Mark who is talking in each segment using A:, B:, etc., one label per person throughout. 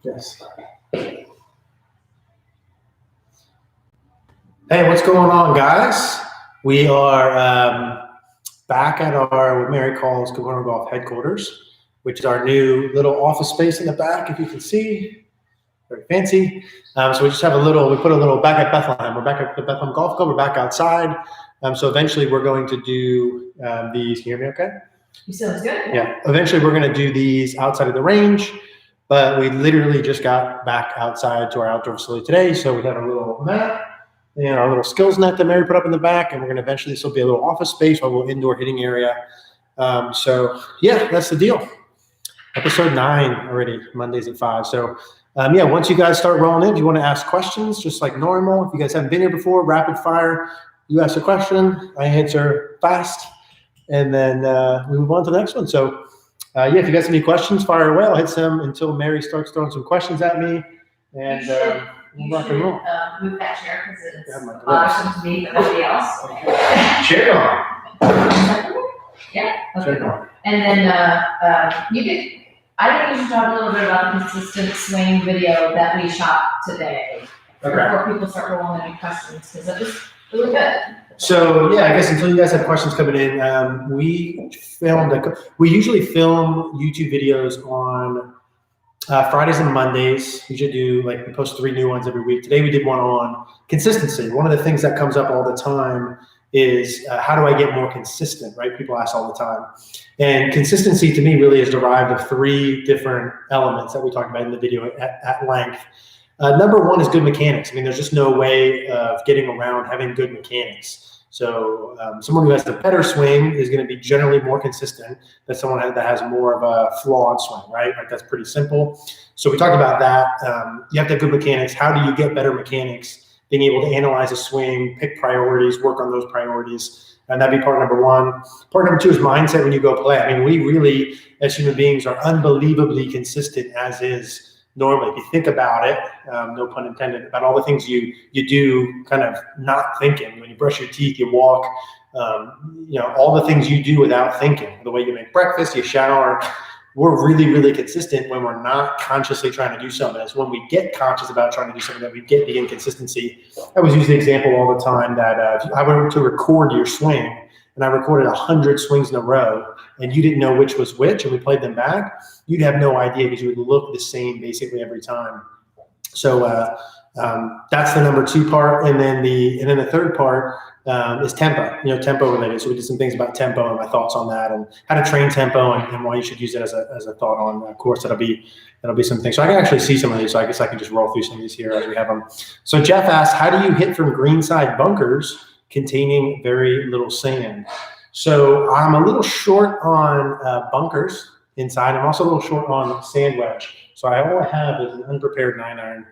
A: Yes. Hey, what's going on, guys? We are back at our, what Mary calls Cogorno Golf headquarters, which is our new little office space in the back, if you can see. Very fancy. So we just have we put a little back at Bethlehem. We're back at the Bethlehem Golf Club. We're back outside. So eventually we're going to do these. Can you hear me okay?
B: You sound good.
A: Yeah. Eventually we're going to do these outside of the range, but we literally just got back outside to our outdoor facility today. So we have a little mat and our little skills net that Mary put up in the back, and we're going to eventually, this will be a little office space, a little indoor hitting area. So yeah, that's the deal. Episode 9 already, Mondays at 5. So yeah, once you guys start rolling in, if you want to ask questions, just like normal, if you guys haven't been here before, rapid fire, you ask a question, I answer fast, and then we move on to the next one. So yeah, if you guys have any questions, fire away. I'll hit some until Mary starts throwing some questions at me, and we'll rock and roll.
B: Move that chair because it's bothersome to me, but nobody else.
A: Chair on.
B: Yeah. Okay.
A: Chair on.
B: And then you could. I think you should talk a little bit about the consistent swing video that we shot today.
A: Okay.
B: Before people start rolling any questions, because it was really good.
A: So yeah, I guess until you guys have questions coming in, we usually film YouTube videos on Fridays and Mondays. We should do, like, we post 3 new ones every week. Today we did one on consistency. One of the things that comes up all the time is how do I get more consistent, right? People ask all the time. And consistency to me really is derived of 3 different elements that we talked about in the video at length. Number 1 is good mechanics. I mean, there's just no way of getting around having good mechanics. So someone who has a better swing is going to be generally more consistent than someone that has more of a flawed swing, right? Like, that's pretty simple. So we talked about that. You have to have good mechanics. How do you get better mechanics? Being able to analyze a swing, pick priorities, work on those priorities. And that'd be part number 1. Part number 2 is mindset when you go play. I mean, we really, as human beings, are unbelievably consistent as is normally. If you think about it, no pun intended, about all the things you do kind of not thinking. When you brush your teeth, you walk, all the things you do without thinking. The way you make breakfast, you shower. We're really, really consistent when we're not consciously trying to do something. It's when we get conscious about trying to do something that we get the inconsistency. I always use the example all the time that if I were to record your swing and I recorded 100 swings in a row and you didn't know which was which and we played them back, you'd have no idea because you would look the same basically every time. So that's the number 2 part. And then the third part is tempo, tempo related. So we did some things about tempo and my thoughts on that and how to train tempo and why you should use it as a thought on a course. That'll be some things. So I can actually see some of these. So I guess I can just roll through some of these here as we have them. So Jeff asked, how do you hit from greenside bunkers containing very little sand? So I'm a little short on bunkers inside. I'm also a little short on sand wedge. So all I have is an unprepared 9-iron.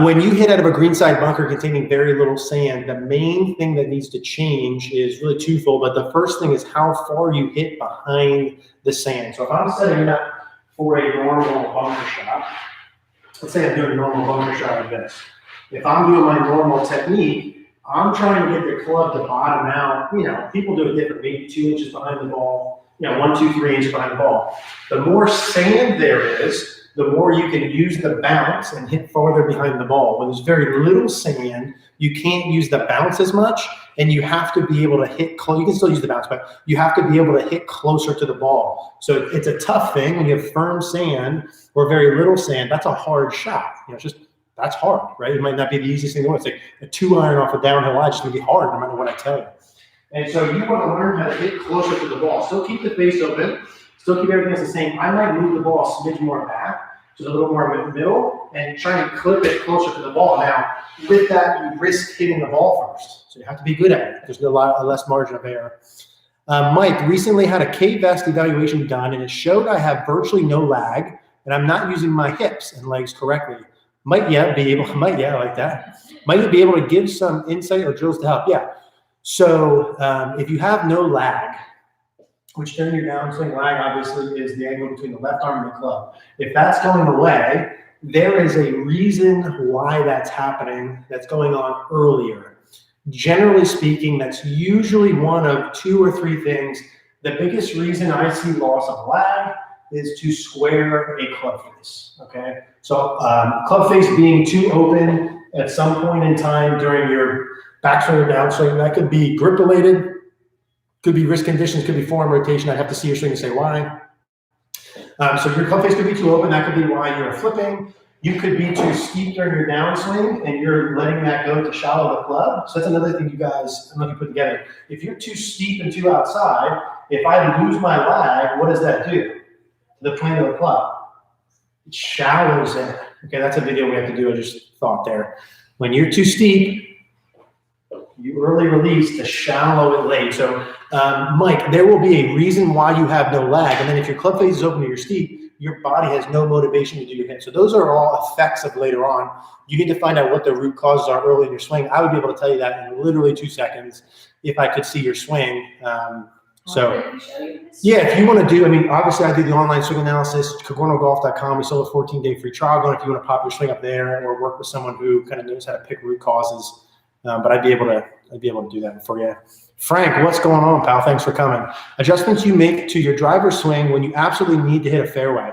A: When you hit out of a greenside bunker containing very little sand, the main thing that needs to change is really twofold. But the first thing is how far you hit behind the sand. So if I'm setting up for a normal bunker shot, let's say I'm doing a normal bunker shot like this. If I'm doing my normal technique, I'm trying to get the club to bottom out. People do it different, maybe 2 inches behind the ball, 1, 2, 3 inches behind the ball. The more sand there is, the more you can use the bounce and hit farther behind the ball. When there's very little sand, you can't use the bounce as much, and you have to be able to hit close. You can still use the bounce, but you have to be able to hit closer to the ball. So it's a tough thing when you have firm sand or very little sand. That's a hard shot. That's hard, right? It might not be the easiest thing in the world. It's like a 2-iron off a downhill line. It's going to be hard no matter what I tell you. And so you want to learn how to hit closer to the ball. Still keep the face open. Still keep everything the same. I might move the ball a smidge more back, just a little more in the middle, and try and clip it closer to the ball. Now, with that, you risk hitting the ball first. So you have to be good at it. There's a less margin of error. Mike recently had a K-vest evaluation done, and it showed I have virtually no lag, and I'm not using my hips and legs correctly. Might you be able to give some insight or drills to help? Yeah. So if you have no lag, which during your downswing lag obviously is the angle between the left arm and the club. If that's going away, there is a reason why that's happening that's going on earlier. Generally speaking, that's usually one of 2 or 3 things. The biggest reason I see loss of lag is to square a club face, okay? So club face being too open at some point in time during your backswing or downswing, that could be grip related, could be wrist conditions, could be form rotation. I'd have to see your swing and say why. So your club face could be too open. That could be why you're flipping. You could be too steep during your downswing and you're letting that go to shallow the club. So that's another thing you guys, I don't know if you put together. If you're too steep and too outside, if I lose my lag, what does that do to the plane of the club? It shallows it. Okay, that's a video we have to do. I just thought there. When you're too steep, you early release to shallow it late. So, Mike, there will be a reason why you have no lag. And then if your club face is open or you're steep, your body has no motivation to do your hit. So those are all effects of later on. You need to find out what the root causes are early in your swing. I would be able to tell you that in literally 2 seconds if I could see your swing. Yeah, if you want to do, I mean, obviously I do the online swing analysis, CogornoGolf.com. We sold a 14-day free trial going if you want to pop your swing up there or work with someone who kind of knows how to pick root causes. But I'd be able to do that for you. Frank, what's going on, pal? Thanks for coming. Adjustments you make to your driver swing when you absolutely need to hit a fairway.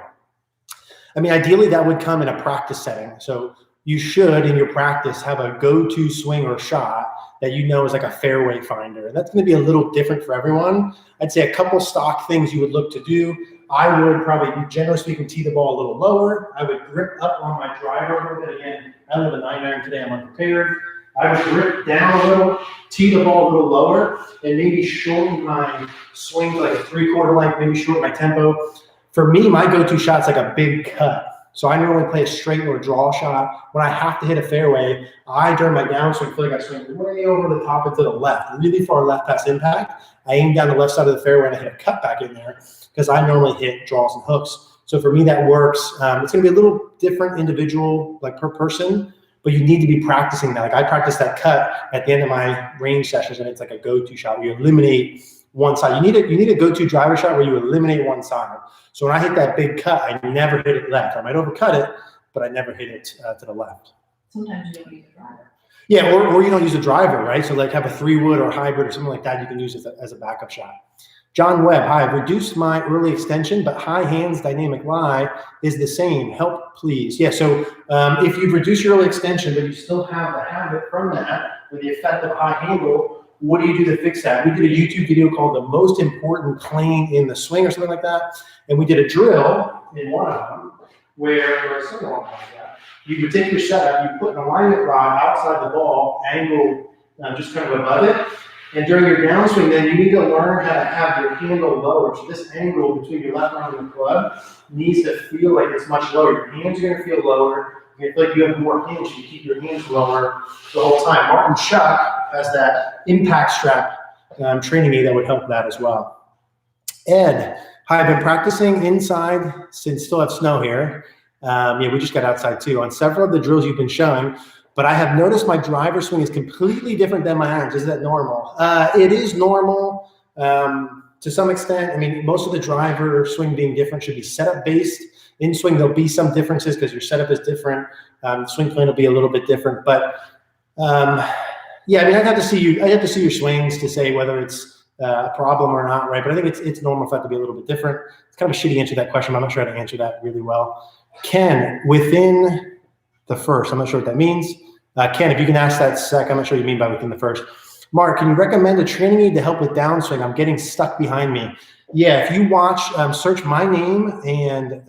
A: I mean, ideally that would come in a practice setting. So you should, in your practice, have a go-to swing or shot that you know is like a fairway finder. That's going to be a little different for everyone. I'd say a couple stock things you would look to do. I would probably, generally speaking, tee the ball a little lower. I would grip up on my driver a little bit. Again, I live a 9-iron today. I'm unprepared. I would grip down a little, tee the ball a little lower, and maybe shorten my swing to like a 3/4 length, maybe shorten my tempo. For me, my go-to shot's like a big cut. So I normally play a straight or draw shot. When I have to hit a fairway, during my downswing, feel like I swing way over the top and to the left, really far left past impact. I aim down the left side of the fairway and I hit a cut back in there because I normally hit draws and hooks. So for me, that works. It's going to be a little different individual, like per person, but you need to be practicing that. Like I practice that cut at the end of my range sessions, and it's like a go-to shot where you eliminate one side. You need a go-to driver shot where you eliminate one side. So when I hit that big cut, I never hit it left. I might overcut it, but I never hit it to the left.
B: Sometimes you don't use a driver.
A: Yeah, or you don't use a driver, right? So like have a 3-wood or hybrid or something like that you can use as a backup shot. John Webb, hi, I've reduced my early extension, but high hands dynamic lie is the same. Help, please. Yeah, so if you've reduced your early extension, but you still have the habit from that with the effect of a high handle, what do you do to fix that? We did a YouTube video called The Most Important Plane in the Swing or something like that. And we did a drill in one of them where something like that. You would take your setup, you put an alignment rod outside the ball, angled just kind of above it. And during your downswing, then you need to learn how to have your handle lower. So this angle between your left arm and the club needs to feel like it's much lower. Your hands are going to feel lower. You're going to feel like you have more hands. You keep your hands lower the whole time. Martin Chuck has that impact strap training aid that would help that as well. Ed, hi, I've been practicing inside since still have snow here. Yeah, we just got outside too. On several of the drills you've been showing, but I have noticed my driver swing is completely different than my irons. Is that normal? It is normal to some extent. I mean, most of the driver swing being different should be setup based. In swing, there'll be some differences because your setup is different. Swing plane will be a little bit different, but yeah, I mean, I'd have to see your swings to say whether it's a problem or not, right? But I think it's normal for that to be a little bit different. It's kind of a shitty answer to that question. I'm not sure how to answer that really well. Ken, within the first, I'm not sure what that means. Ken, if you can ask that sec, I'm not sure what you mean by within the first. Mark, can you recommend a training aid to help with downswing? I'm getting stuck behind me. Yeah, if you watch, search my name and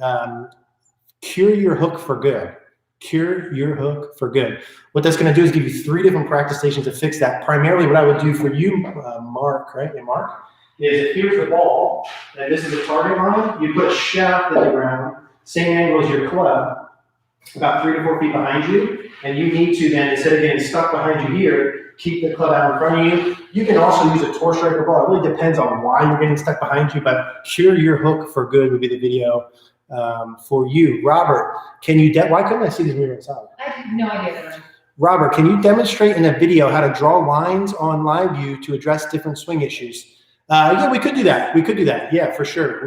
A: Cure Your Hook for Good. Cure Your Hook for Good. What that's going to do is give you 3 different practice stations to fix that. Primarily what I would do for you, Mark, right? Yeah, Mark, is if here's the ball, and this is the target line, you put a shaft in the ground, same angle as your club, about 3 to 4 feet behind you, and you need to then, instead of getting stuck behind you here, keep the club out in front of you. You can also use a torque striker ball. It really depends on why you're getting stuck behind you, but Cure Your Hook for Good would be the video for you. Robert, can you, why couldn't I see this moving inside?
B: I have no idea.
A: Robert, can you demonstrate in a video how to draw lines on live view to address different swing issues? Yeah, we could do that. We could do that. Yeah, for sure.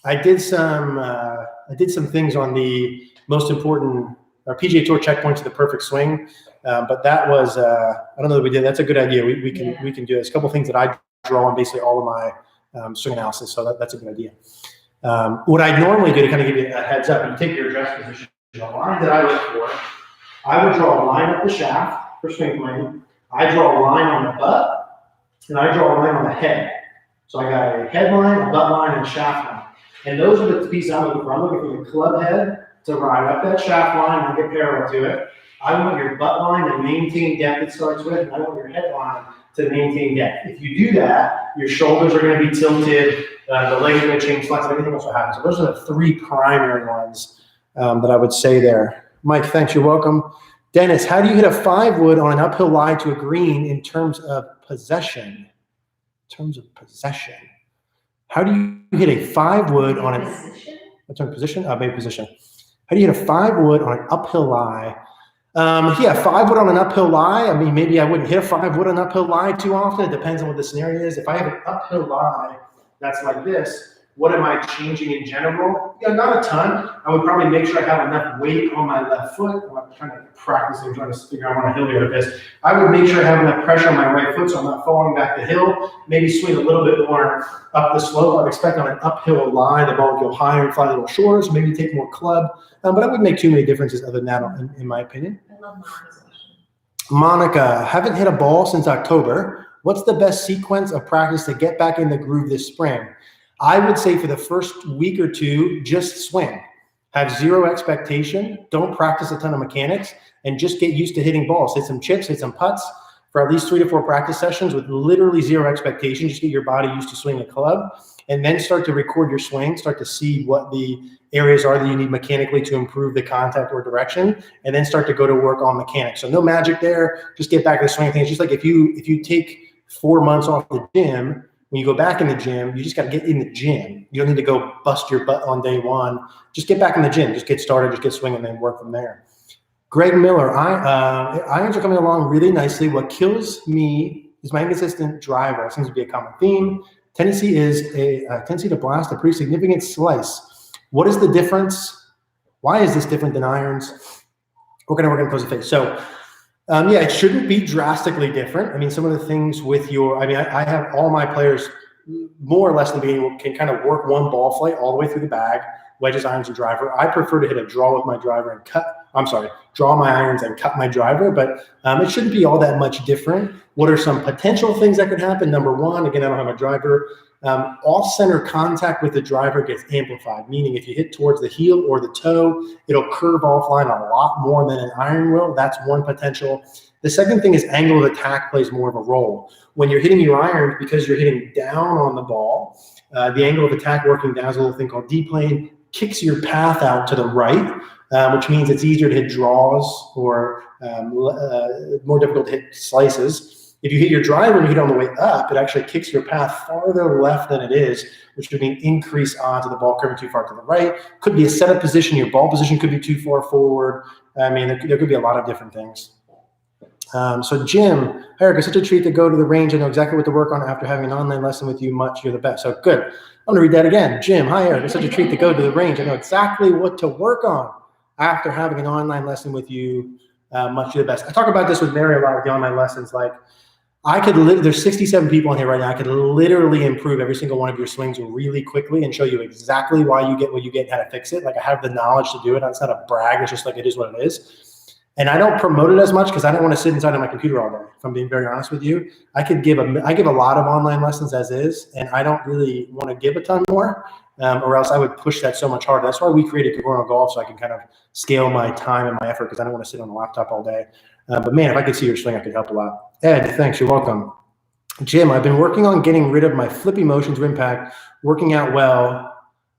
A: I did some things on the most important PGA Tour checkpoints of the perfect swing, but that was I don't know that we did. That's a good idea. We can do this. A couple things that I draw on basically all of my swing analysis. So that's a good idea. What I normally do to kind of give you a heads up, you take your address position, the line that I look for, I would draw a line up the shaft for swing plane. I draw a line on the butt, and I draw a line on the head. So I got a head line, a butt line, and a shaft line. And those are the pieces I'm looking for. I'm looking for the club head to ride up that shaft line and get parallel to it. I want your butt line to maintain depth it starts with, and I want your head line to maintain depth. If you do that, your shoulders are going to be tilted, the legs are going to change flex, and everything else will happen. So those are the three primary ones that I would say there. Mike, thanks. You're welcome. Dennis, how do you hit a 5-wood on an uphill lie to a green in terms of possession? How do you hit a 5-wood on position? Maybe position. How do you hit a 5-wood on an uphill lie? 5-wood on an uphill lie. I mean, maybe I wouldn't hit a 5-wood on an uphill lie too often. It depends on what the scenario is. If I have an uphill lie that's like this, what am I changing in general? Yeah, not a ton. I would probably make sure I have enough weight on my left foot. I'm trying to practice and trying to figure out on a hill here with this. I would make sure I have enough pressure on my right foot so I'm not falling back the hill. Maybe swing a little bit more up the slope. I'd expect on an uphill lie, the ball would go higher and fly a little shorter, so maybe take more club. But I wouldn't make too many differences other than that, in my opinion.
B: I love Monica's question.
A: Monica, haven't hit a ball since October. What's the best sequence of practice to get back in the groove this spring? I would say for the first week or two, just swing. Have zero expectation. Don't practice a ton of mechanics and just get used to hitting balls. Hit some chips, hit some putts for at least 3 to 4 practice sessions with literally zero expectation. Just get your body used to swinging a club and then start to record your swing, start to see what the areas are that you need mechanically to improve the contact or direction, and then start to go to work on mechanics. So no magic there. Just get back to the swing thing. It's just like if you take 4 months off the gym, when you go back in the gym, you just got to get in the gym. You don't need to go bust your butt on day one. Just get back in the gym. Just get started. Just get swinging and then work from there. Greg Miller, irons are coming along really nicely. What kills me is my inconsistent driver. It seems to be a common theme. Tendency to blast a pretty significant slice. What is the difference? Why is this different than irons? We're going to close the face. So, it shouldn't be drastically different. I mean, some of the things with I have all my players more or less in the beginning can kind of work one ball flight all the way through the bag, wedges, irons, and driver. I prefer to hit a draw with my driver and draw my irons and cut my driver, but it shouldn't be all that much different. What are some potential things that could happen? Number one, again, I don't have a driver. Off-center contact with the driver gets amplified, meaning if you hit towards the heel or the toe, it'll curve offline a lot more than an iron will. That's one potential. The second thing is angle of attack plays more of a role. When you're hitting your iron, because you're hitting down on the ball, the angle of attack working down is a little thing called D-plane, kicks your path out to the right, which means it's easier to hit draws or more difficult to hit slices. If you hit your driver and you hit on the way up, it actually kicks your path farther left than it is, which would mean increased odds of the ball curving too far to the right. Could be a setup position. Your ball position could be too far forward. I mean, there could be a lot of different things. So Jim, Eric, it's such a treat to go to the range. I know exactly what to work on after having an online lesson with you. You're the best. So good. I'm going to read that again. Jim, hi, Eric. It's such a treat to go to the range. I know exactly what to work on after having an online lesson with you. You're the best. I talk about this with Mary a lot with the online lessons. Like, there's 67 people in here right now. I could literally improve every single one of your swings really quickly and show you exactly why you get what you get and how to fix it. Like, I have the knowledge to do it. It's not a brag. It's just like, it is what it is. And I don't promote it as much because I don't want to sit inside of my computer all day, if I'm being very honest with you. I give a lot of online lessons as is, and I don't really want to give a ton more, or else I would push that so much harder. That's why we created Cogorno Golf, so I can kind of scale my time and my effort, because I don't want to sit on the laptop all day. But man, if I could see your swing, I could help a lot. Ed, thanks. You're welcome. Jim, I've been working on getting rid of my flippy motion to impact, working out well.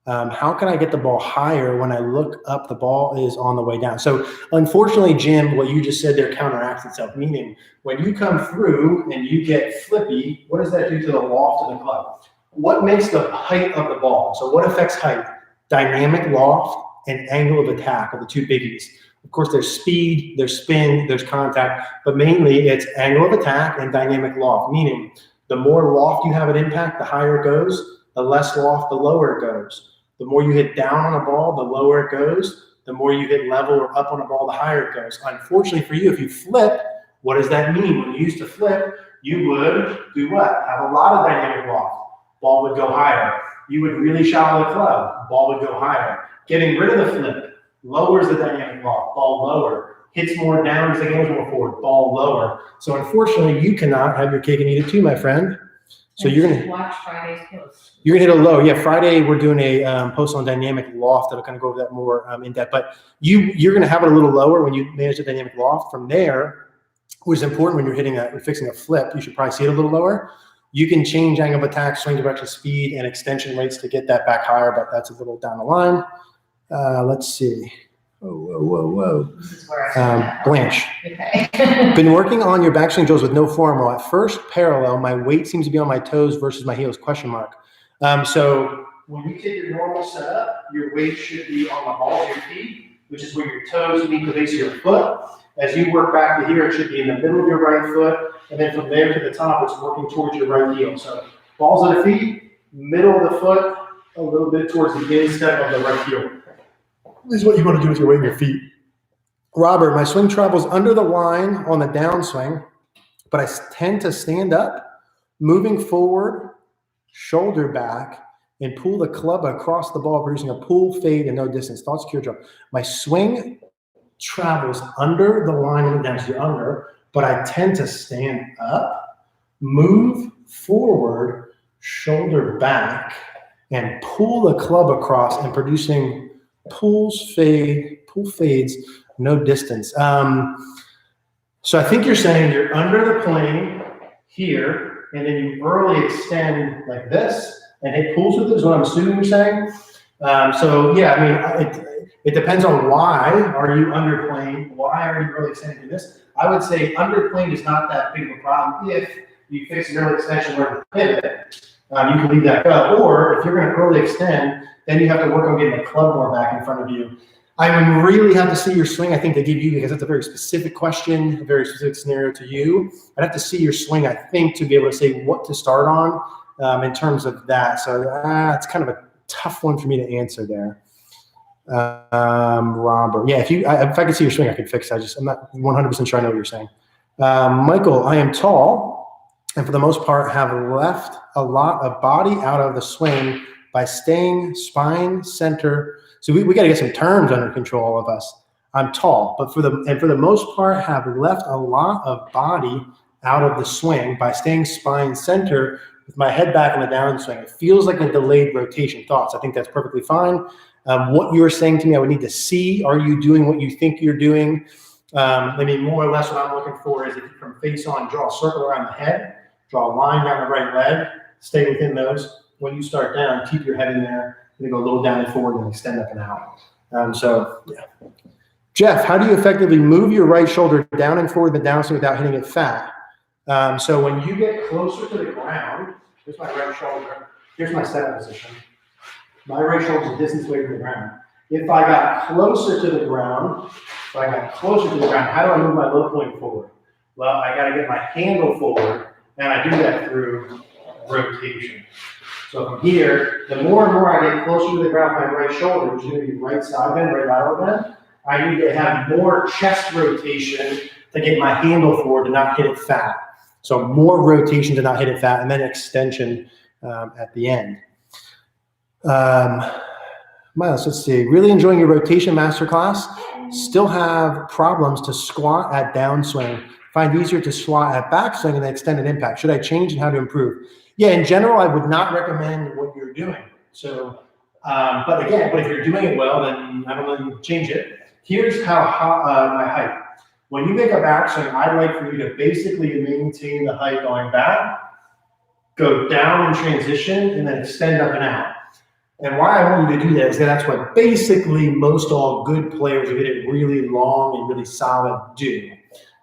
A: How can I get the ball higher when I look up, the ball is on the way down? So unfortunately, Jim, what you just said there counteracts itself, meaning when you come through and you get flippy, what does that do to the loft of the club? What makes the height of the ball? So what affects height? Dynamic loft and angle of attack are the two biggies. Of course, there's speed, there's spin, there's contact, but mainly it's angle of attack and dynamic loft, meaning the more loft you have at impact, the higher it goes, the less loft, the lower it goes. The more you hit down on a ball, the lower it goes. The more you hit level or up on a ball, the higher it goes. Unfortunately for you, if you flip, what does that mean? When you used to flip, you would do what? Have a lot of dynamic loft. Ball would go higher. you would really shallow the club, ball would go higher. Getting rid of the flip lowers the dynamic loft, ball lower. Hits more down as the game goes more forward, ball lower. So unfortunately, you cannot have your cake and eat it too, my friend. So you're gonna
B: watch Friday's post.
A: You're gonna hit a low. Yeah, Friday we're doing a post on dynamic loft that'll kind of go over that more in depth. But you're gonna have it a little lower when you manage the dynamic loft. From there, which is important when you're fixing a flip, you should probably see it a little lower. You can change angle of attack, swing direction, speed, and extension rates to get that back higher, but that's a little down the line. Let's see. Whoa.
B: This is where I
A: Blanche.
B: Okay.
A: Been working on your backswing drills with no form roll. At first parallel, my weight seems to be on my toes versus my heels, question mark. So when you take your normal setup, your weight should be on the balls of your feet, which is where your toes meet the base of your foot. As you work back to here, it should be in the middle of your right foot, and then from there to the top, it's working towards your right heel. So balls of the feet, middle of the foot, a little bit towards the instep of the right heel. This is what you want to do with your weight in your feet. Robert, my swing travels under the line on the downswing, but I tend to stand up, moving forward, shoulder back, and pull the club across the ball, producing a pull, fade, and no distance. Thoughts, cue drop. My swing travels under the line on the downswing, under, but I tend to stand up, move forward, shoulder back, and pull the club across and producing pulls, pull fades, no distance. So I think you're saying you're under the plane here, and then you early extend like this, and it pulls with it is what I'm assuming you're saying. So yeah, I mean, it depends on why are you under plane, why are you early extending this? I would say under plane is not that big of a problem if you fix an early extension where you pivot. You can leave that go, or if you're going to early extend, then you have to work on getting the club more back in front of you. I would really have to see your swing, I think, to give you, because that's a very specific question, a very specific scenario to you. I'd have to see your swing, I think, to be able to say what to start on in terms of that. So it's kind of a tough one for me to answer there. Robert, yeah, if I could see your swing, I could fix it. I'm not 100% sure I know what you're saying. Michael, I am tall, and for the most part have left a lot of body out of the swing by staying spine center. So we got to get some terms under control of us. I'm tall, but for the most part have left a lot of body out of the swing by staying spine center with my head back in the downswing. It feels like a delayed rotation. Thoughts? I think that's perfectly fine. What you're saying to me, I would need to see. Are you doing what you think you're doing? I mean, more or less what I'm looking for is if you from face on, draw a circle around the head, draw a line down the right leg, stay within those. When you start down, keep your head in there, and go a little down and forward and extend up and out. So, yeah. Jeff, how do you effectively move your right shoulder down and forward the downswing without hitting it fat? So when you get closer to the ground, here's my right shoulder, here's my setup position. My right shoulder is a distance away from the ground. If I got closer to the ground, how do I move my low point forward? Well, I got to get my handle forward, and I do that through rotation. So from here, the more and more I get closer to the ground with my right shoulder, which is going to be right side bend, right lateral bend, I need to have more chest rotation to get my handle forward to not hit it fat. So more rotation to not hit it fat, and then extension at the end. Miles, let's see. Really enjoying your rotation masterclass. Still have problems to squat at downswing. Find easier to squat at backswing and then extended impact. Should I change and how to improve? Yeah, in general, I would not recommend what you're doing. So, but if you're doing it well, then I don't know, change it. Here's how my height. When you make a backswing, I'd like for you to basically maintain the height going back, go down in transition, and then extend up and out. And why I want you to do that is that's what basically most all good players who hit it really long and really solid do.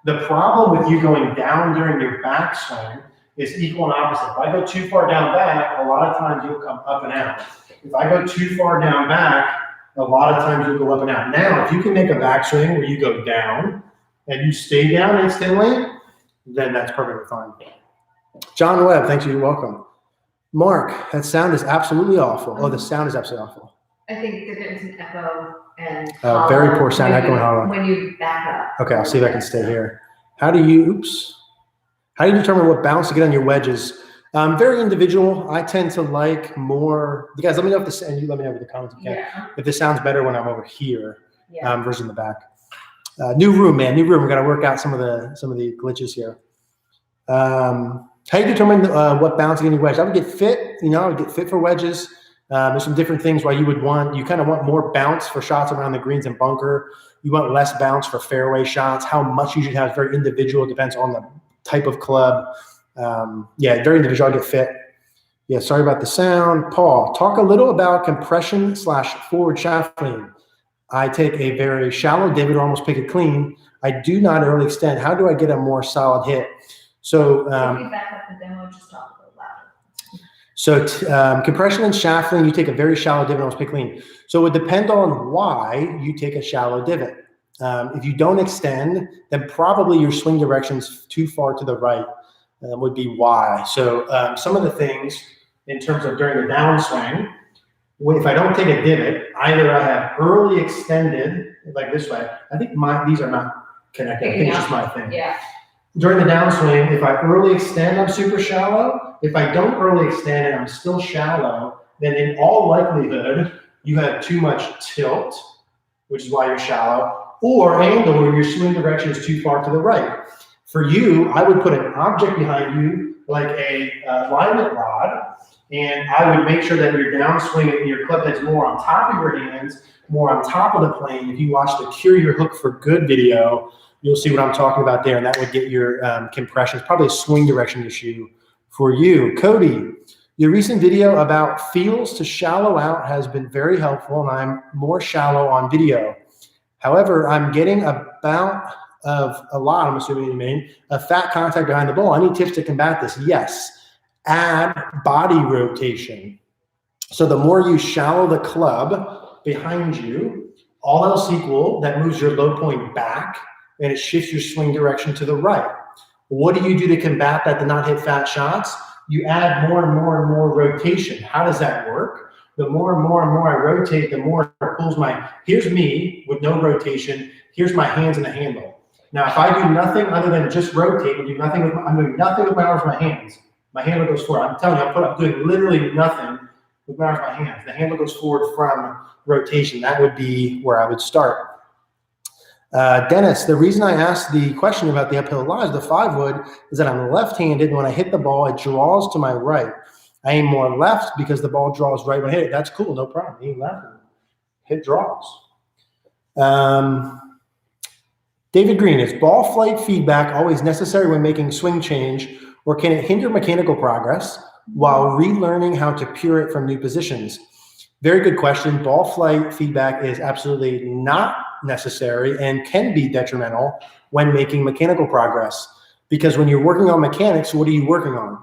A: The problem with you going down during your backswing is equal and opposite. If I go too far down back, a lot of times you'll come up and out. If I go too far down back, a lot of times you'll go up and out. Now, if you can make a backswing where you go down and you stay down instantly, then that's perfectly fine. John Webb, thanks, you're welcome. Mark, that sound is absolutely awful. Oh, the sound is absolutely awful.
B: I think that there's an echo and
A: very poor sound, echo and hollow.
B: When you back up.
A: Okay, I'll see if I can stay here. How do you determine what bounce to get on your wedges? Very individual. I tend to like more. You guys, let me know if this, and you let me know in the comments if this sounds better when I'm over here versus in the back. New room, man. New room. We got to work out some of the glitches here. How you determine what bounce you need wedge? I would get fit. I would get fit for wedges. There's some different things why you kind of want more bounce for shots around the greens and bunker. You want less bounce for fairway shots. How much you should have is very individual. It depends on the type of club. Very individual. I get fit. Yeah, sorry about the sound. Paul, talk a little about compression / forward shaft lean. I take a very shallow divot or almost pick it clean. I do not early extend. How do I get a more solid hit? So,
B: back up the demo, just talk a little louder.
A: So compression and shaft lean, you take a very shallow divot and almost pick clean. So it would depend on why you take a shallow divot. If you don't extend, then probably your swing direction's too far to the right. Would be why. So some of the things in terms of during the downswing, if I don't take a divot, either I have early extended like this way. I think these are not connected. I think it's just my thing.
B: Yeah.
A: During the downswing, if I early extend, I'm super shallow. If I don't early extend and I'm still shallow, then in all likelihood, you have too much tilt, which is why you're shallow, or your swing direction is too far to the right. For you, I would put an object behind you, like a alignment rod, and I would make sure that your downswing and your club head's more on top of your hands, more on top of the plane. If you watch the Cure Your Hook for Good video, you'll see what I'm talking about there, and that would get your compression. It's probably a swing direction issue for you. Cody, your recent video about feels to shallow out has been very helpful, and I'm more shallow on video. However, I'm getting I'm assuming you mean, a fat contact behind the ball. I need tips to combat this. Yes, add body rotation. So the more you shallow the club behind you, all else equal, that moves your low point back, and it shifts your swing direction to the right. What do you do to combat that, to not hit fat shots? You add more and more and more rotation. How does that work? The more and more and more I rotate, the more it pulls here's me with no rotation, here's my hands in the handle. Now, if I do nothing other than just rotate, I'm doing nothing with my arms, my hands. My handle goes forward. I'm telling you, I'm doing literally nothing with my arms, my hands. The handle goes forward from rotation. That would be where I would start. Dennis, the reason I asked the question about the uphill lies, the 5-wood, is that I'm left-handed. When I hit the ball, it draws to my right. I aim more left because the ball draws right when I hit it. That's cool, no problem. Aim left, hit draws. David Green, is ball flight feedback always necessary when making swing change, or can it hinder mechanical progress while relearning how to pure it from new positions? Very good question. Ball flight feedback is absolutely not necessary and can be detrimental when making mechanical progress, because when you're working on mechanics, what are you working on?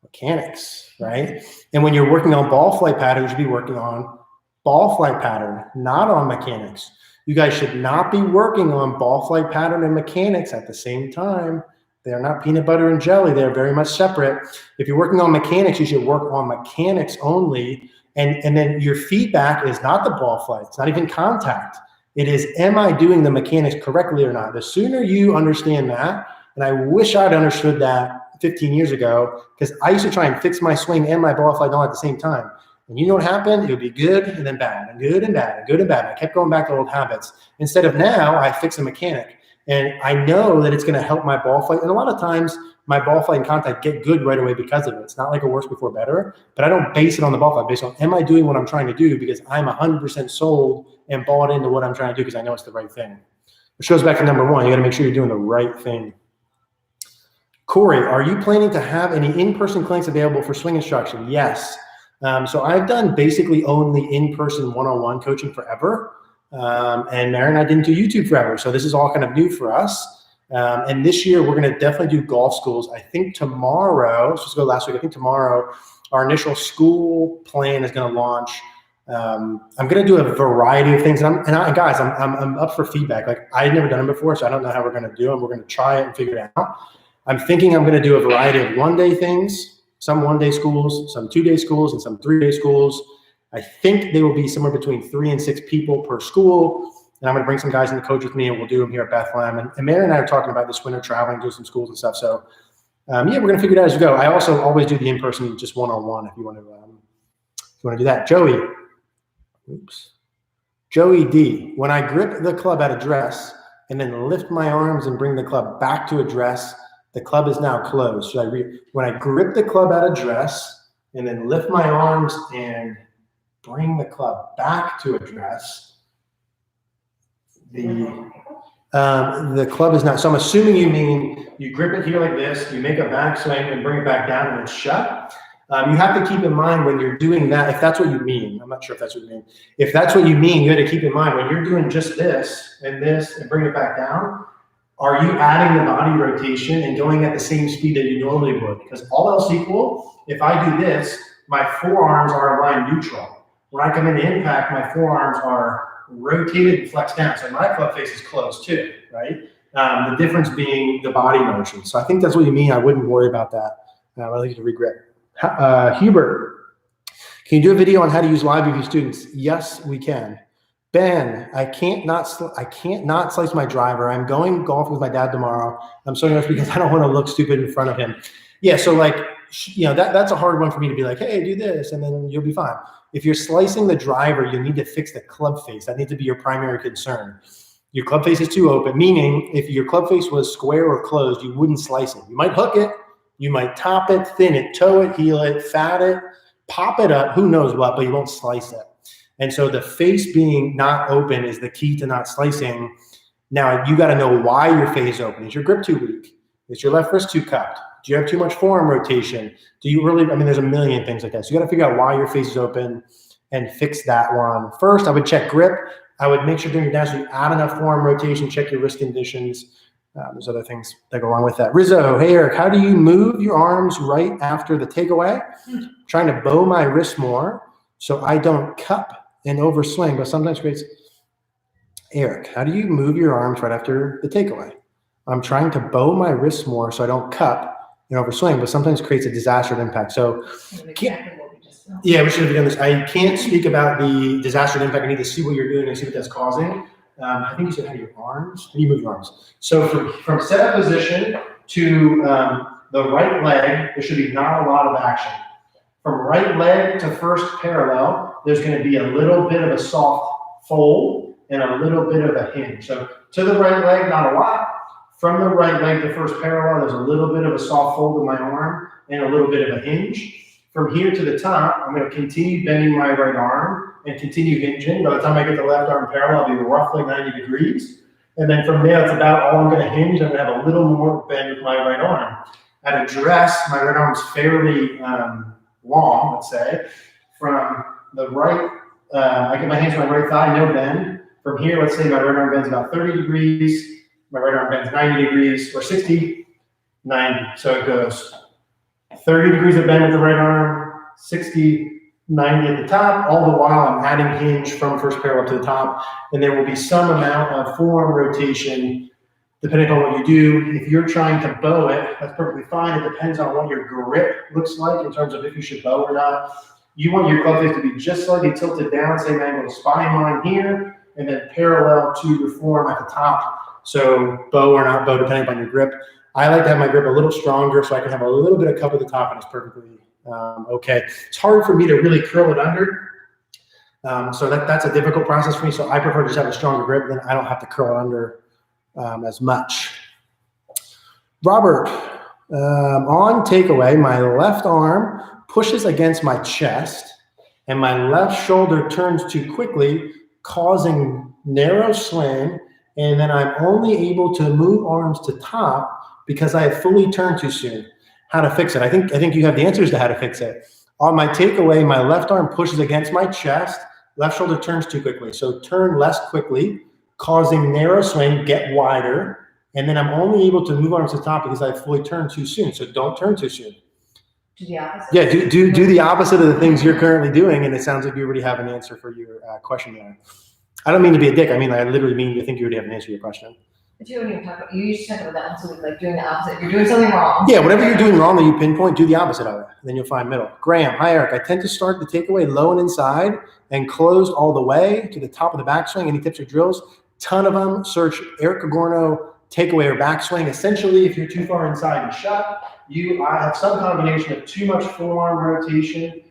A: Mechanics, right? And when you're working on ball flight pattern, you should be working on ball flight pattern, not on mechanics. You guys should not be working on ball flight pattern and mechanics at the same time. They're not peanut butter and jelly. They're very much separate. If you're working on mechanics, you should work on mechanics only. And then your feedback is not the ball flight. It's not even contact. It is, am I doing the mechanics correctly or not? The sooner you understand that, and I wish I'd understood that 15 years ago, because I used to try and fix my swing and my ball flight all at the same time. And you know what happened? It would be good and then bad, and good and bad, and good and bad. I kept going back to old habits. Instead of now, I fix a mechanic. And I know that it's going to help my ball flight. And a lot of times, my ball flight and contact get good right away because of it. It's not like a worse before better, but I don't base it on the ball flight. Based on, am I doing what I'm trying to do? Because I'm 100% sold and bought into what I'm trying to do because I know it's the right thing. Which goes back to number one. You got to make sure you're doing the right thing. Corey, are you planning to have any in-person clinics available for swing instruction? Yes. So I've done basically only in-person one-on-one coaching forever. And Mary and I didn't do YouTube forever. So this is all kind of new for us. And this year we're going to definitely do golf schools. I think tomorrow, let's just go last week. I think tomorrow our initial school plan is going to launch. I'm going to do a variety of things. And guys, I'm up for feedback. Like I'd never done it before, so I don't know how we're going to do them. We're going to try it and figure it out. I'm thinking I'm going to do a variety of one-day things, some one-day schools, some two-day schools, and some three-day schools. I think they will be somewhere between 3 and 6 people per school. And I'm going to bring some guys in to coach with me, and we'll do them here at Bethlehem. And Mary and I are talking about this winter traveling, do some schools and stuff. So yeah, we're going to figure it out as we go. I also always do the in-person, just one-on-one if you want to do that. Joey D. When I grip the club at address and then lift my arms and bring the club back to address, the club is now closed. Should I read? When I grip the club at address and then lift my arms and bring the club back to address, the club is not. So I'm assuming you mean you grip it here like this, you make a backswing and bring it back down and it's shut. You have to keep in mind when you're doing that, if that's what you mean. I'm not sure if that's what you mean. If that's what you mean, you have to keep in mind when you're doing just this and bring it back down, are you adding the body rotation and going at the same speed that you normally would? Because all else equal, if I do this, my forearms are aligned neutral. When I come into impact, my forearms are rotated and flexed down. So my club face is closed too, right? The difference being the body motion. So I think that's what you mean. I wouldn't worry about that. I'd like you to regrip. Hubert, can you do a video on how to use LiveView for students? Yes, we can. Ben, I can't not slice my driver. I'm going golf with my dad tomorrow. I'm so nervous because I don't want to look stupid in front of him. Yeah, so like, that's a hard one for me to be like, hey, do this, and then you'll be fine. If you're slicing the driver, you need to fix the club face. That needs to be your primary concern. Your club face is too open, meaning if your club face was square or closed, you wouldn't slice it. You might hook it, you might top it, thin it, toe it, heel it, fat it, pop it up, who knows what, but you won't slice it. And so the face being not open is the key to not slicing. Now, you got to know why your face is open. Is your grip too weak? Is your left wrist too cupped? Do you have too much forearm rotation? Do you really, there's a million things like that. So you got to figure out why your face is open and fix that one. First, I would check grip. I would make sure during your dance you add enough forearm rotation, check your wrist conditions. There's other things that go along with that. Rizzo, hey Eric, how do you move your arms right after the takeaway? Trying to bow my wrist more so I don't cup and overswing, but sometimes creates. Eric, how do you move your arms right after the takeaway? I'm trying to bow my wrists more so I don't cup and overswing, but sometimes creates a disastrous impact. So, yeah, we should have done this. I can't speak about the disastrous impact. I need to see what you're doing and see what that's causing. I think you said how do your arms? How do you move your arms? So from setup position to the right leg, there should be not a lot of action. From right leg to first parallel, there's going to be a little bit of a soft fold and a little bit of a hinge. So to the right leg, not a lot. From the right leg to first parallel, there's a little bit of a soft fold in my arm and a little bit of a hinge. From here to the top, I'm going to continue bending my right arm and continue hinging. By the time I get the left arm parallel, I'll be roughly 90 degrees. And then from there, that's about all I'm going to hinge. I'm going to have a little more bend with my right arm. At address, my right arm is fairly long, let's say. From the right, I get my hands on my right thigh, no bend. From here, let's say my right arm bends about 30 degrees. My right arm bends 90 degrees, or 60, 90. So it goes 30 degrees of bend with the right arm, 60, 90 at the top. All the while, I'm adding hinge from first parallel to the top. And there will be some amount of forearm rotation, depending on what you do. If you're trying to bow it, that's perfectly fine. It depends on what your grip looks like in terms of if you should bow or not. You want your club face to be just slightly tilted down, same angle as spine line here, and then parallel to your forearm at the top. So bow or not bow, depending upon your grip. I like to have my grip a little stronger so I can have a little bit of cup at the top, and it's perfectly okay. It's hard for me to really curl it under. So that's a difficult process for me. So I prefer to just have a stronger grip, then I don't have to curl it under as much. Robert, on takeaway, my left arm pushes against my chest and my left shoulder turns too quickly, causing narrow swing. And then I'm only able to move arms to top because I have fully turned too soon. How to fix it? I think you have the answers to how to fix it. On my takeaway, my left arm pushes against my chest, left shoulder turns too quickly. So turn less quickly, causing narrow swing, get wider, and then I'm only able to move arms to top because I fully turned too soon. So don't turn too soon.
B: Do the opposite.
A: Yeah, do the opposite of the things you're currently doing, and it sounds like you already have an answer for your question there. I don't mean to be a dick. I mean, I literally mean to think you already have an answer to your question.
B: But you don't even talk about, you used to talk about that once a week, like doing the opposite. You're doing something wrong.
A: Yeah, whatever you're doing wrong that you pinpoint, do the opposite of it. And then you'll find middle. Graham, hi Eric. I tend to start the takeaway low and inside and closed all the way to the top of the backswing. Any tips or drills? Ton of them. Search Eric Cogorno takeaway or backswing. Essentially, if you're too far inside and shut, I have some combination of too much forearm rotation.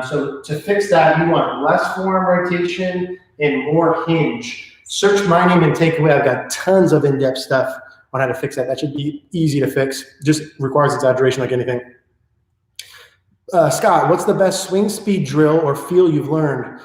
A: So to fix that, you want less forearm rotation and more hinge. Search my name and takeaway. I've got tons of in-depth stuff on how to fix that. That should be easy to fix. Just requires exaggeration like anything. Scott, what's the best swing speed drill or feel you've learned?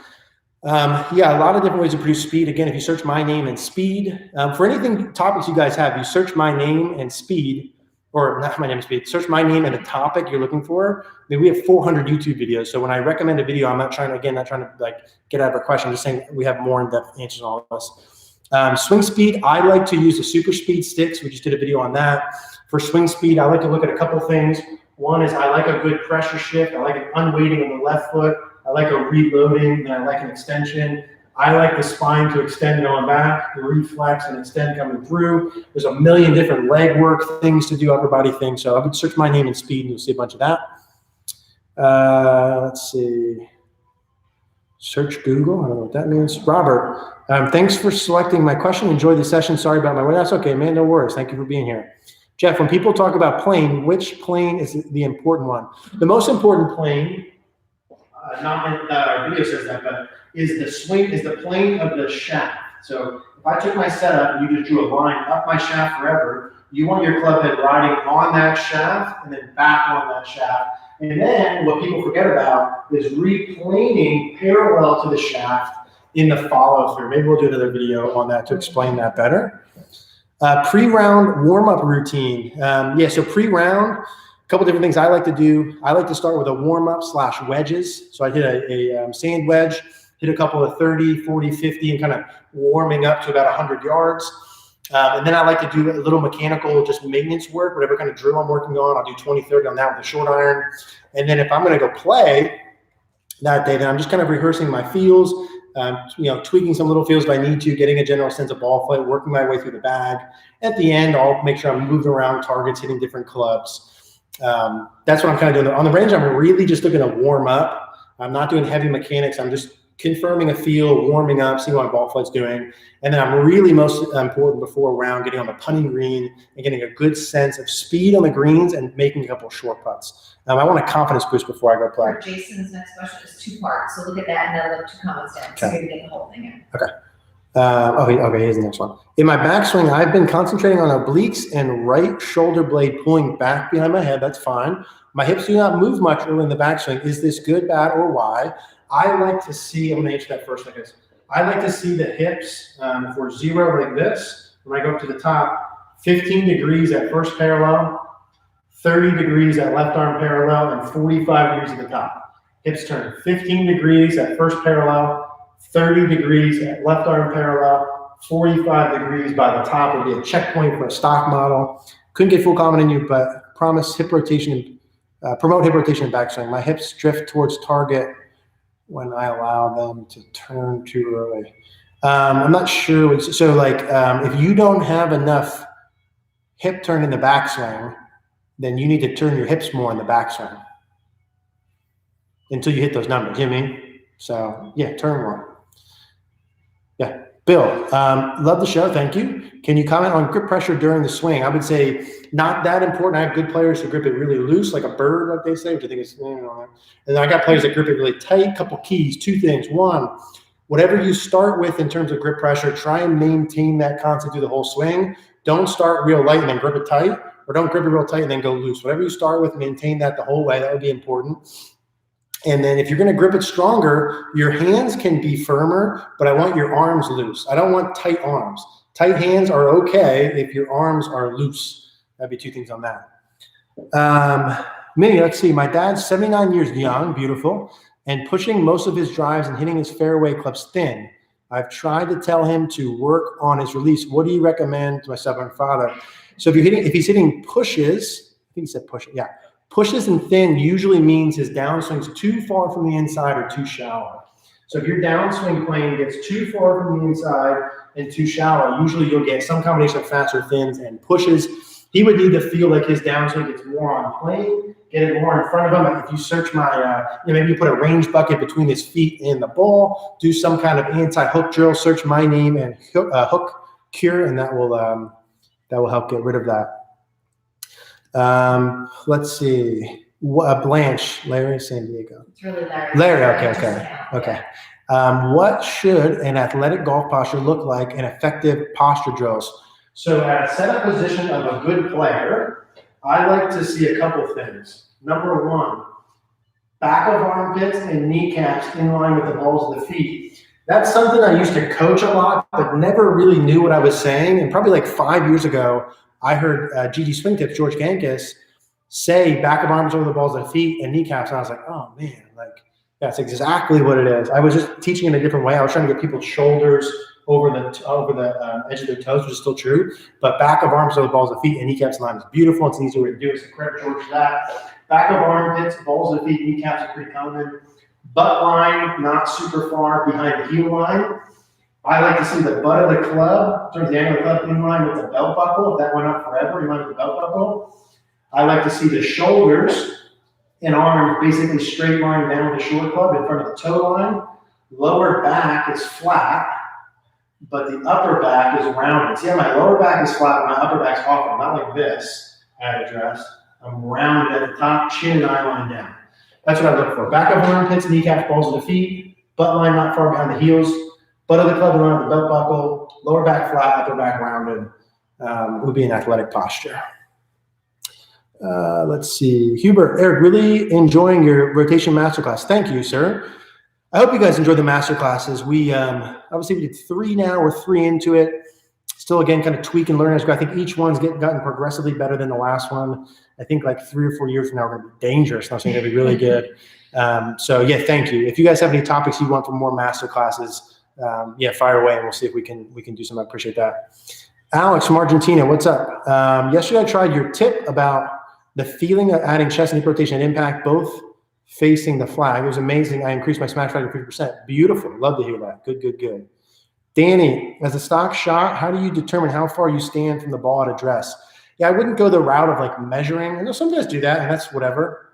A: Yeah, a lot of different ways to produce speed. Again, if you search my name and speed, for anything topics you guys have, you search my name and speed, or not my name and speed, search my name and the topic you're looking for. I mean, we have 400 YouTube videos. So when I recommend a video, I'm not trying to like get out of a question, I'm just saying we have more in-depth answers on all of this. Swing speed, I like to use the super speed sticks. We just did a video on that. For swing speed, I like to look at a couple things. One is I like a good pressure shift. I like an unweighting of the left foot. I like a reloading, and I like an extension. I like the spine to extend going back, the reflex and extend coming through. There's a million different leg work things to do, upper body things. So I would search my name and speed, and you'll see a bunch of that. Let's see. Search Google. I don't know what that means. Robert, thanks for selecting my question. Enjoy the session. Sorry about my way. That's okay, man. No worries. Thank you for being here. Jeff, when people talk about plane, which plane is the important one? The most important plane, not our video says that, but is the plane of the shaft. So if I took my setup and you just drew a line up my shaft forever, you want your club head riding on that shaft and then back on that shaft. And then what people forget about is replaning parallel to the shaft in the follow through. Maybe we'll do another video on that to explain that better. Pre-round warm-up routine. Yeah, so pre-round, a couple different things I like to do. I like to start with a warm-up / wedges. So I hit a sand wedge, hit a couple of 30, 40, 50, and kind of warming up to about 100 yards. And then I like to do a little mechanical, just maintenance work, whatever kind of drill I'm working on. I'll do 20, 30 on that with a short iron. And then if I'm going to go play that day, then I'm just kind of rehearsing my feels, tweaking some little feels if I need to, getting a general sense of ball flight, working my way through the bag. At the end, I'll make sure I'm moving around targets, hitting different clubs. That's what I'm kind of doing. On the range, I'm really just looking to warm up. I'm not doing heavy mechanics. I'm just confirming a feel, warming up, seeing what my ball flight's doing. And then I'm really most important before a round, getting on the putting green and getting a good sense of speed on the greens and making a couple of short putts. I want a confidence boost before I go play.
B: Jason's next question is 2 parts. So look at that and then look 2 comments down. So you're getting the whole thing in.
A: Okay. Okay, here's the next one. In my backswing, I've been concentrating on obliques and right shoulder blade pulling back behind my head. That's fine. My hips do not move much early in the backswing. Is this good, bad, or why? I like to see, I'm going to answer that first, I guess. I like to see the hips, if we're 0 like this, when I go up to the top, 15 degrees at first parallel, 30 degrees at left arm parallel, and 45 degrees at the top. Hips turn 15 degrees at first parallel, 30 degrees at left arm parallel, 45 degrees by the top. Would be a checkpoint for a stock model. Couldn't get full comment in you, but promise hip rotation, promote hip rotation in backswing. My hips drift towards target when I allow them to turn too early. I'm not sure. So like if you don't have enough hip turn in the backswing, then you need to turn your hips more in the backswing until you hit those numbers. You know what I mean? So yeah, turn more. Yeah. Bill, love the show. Thank you. Can you comment on grip pressure during the swing? I would say not that important. I have good players who grip it really loose, like a bird, like they say, which I think is, and then I got players that grip it really tight. Couple keys, 2 things. One, whatever you start with in terms of grip pressure, try and maintain that constant through the whole swing. Don't start real light and then grip it tight, or don't grip it real tight and then go loose. Whatever you start with, maintain that the whole way. That would be important. And then if you're going to grip it stronger, your hands can be firmer, but I want your arms loose. I don't want tight arms. Tight hands are okay if your arms are loose. That'd be 2 things on that. Minnie, let's see. My dad's 79 years young, beautiful, and pushing most of his drives and hitting his fairway clubs thin. I've tried to tell him to work on his release. What do you recommend to my stubborn father? So if he's hitting pushes, I think he said push, yeah. Pushes and thin usually means his downswing's too far from the inside or too shallow. So if your downswing plane gets too far from the inside and too shallow, usually you'll get some combination of fast or thins and pushes. He would need to feel like his downswing gets more on plane, get it more in front of him. If you search my, maybe you put a range bucket between his feet and the ball, do some kind of anti-hook drill, search my name and hook cure, and that will That will help get rid of that. Let's see. Blanche, Larry, San Diego.
B: It's really Larry.
A: Larry, okay. What should an athletic golf posture look like in effective posture drills? So at a setup position of a good player, I like to see a couple things. Number one, back of armpits and kneecaps in line with the balls of the feet. That's something I used to coach a lot, but never really knew what I was saying. And probably like 5 years ago, I heard GG Swing Tips, George Gankis, say back of arms over the balls of the feet and kneecaps. And I was like, oh man, like that's exactly what it is. I was just teaching in a different way. I was trying to get people's shoulders over the edge of their toes, which is still true. But back of arms over the balls of feet and kneecaps in line is beautiful. It's an easy way to do it. So credit George for that. Back of armpits, balls of the feet, kneecaps are pretty common. Butt line, not super far behind the heel line. I like to see the butt of the club, in terms of the angle of the club, in line with the belt buckle. If that went up forever, in line with the belt buckle. I like to see the shoulders and arms basically straight line down the short club in front of the toe line. Lower back is flat, but the upper back is rounded. See how my lower back is flat, but my upper back's off. I'm not like this at a dress. I'm rounded at the top, chin and eye line down. That's what I look for. Back of armpits, kneecaps, balls of the feet, butt line not far behind the heels, butt of the club around the belt buckle, lower back flat, upper back rounded would be an athletic posture. Let's see. Hubert, Eric, really enjoying your rotation masterclass. Thank you, sir. I hope you guys enjoy the masterclasses. We obviously we did 3 now. We're 3 into it. Still, again, kind of tweak and learn as we go. I think each one's gotten progressively better than the last one. I think like 3 or 4 years from now, we're going to be dangerous. It's going to be really good. So yeah, thank you. If you guys have any topics you want for more masterclasses, yeah, fire away and we'll see if we can do something. I appreciate that. Alex from Argentina, what's up? Yesterday I tried your tip about the feeling of adding chest and hip rotation and impact both facing the flag. It was amazing. I increased my smash factor 50%. Beautiful. Love to hear that. Good. Danny, as a stock shot, how do you determine how far you stand from the ball at address? Yeah, I wouldn't go the route of like measuring. I know some guys do that, and that's whatever.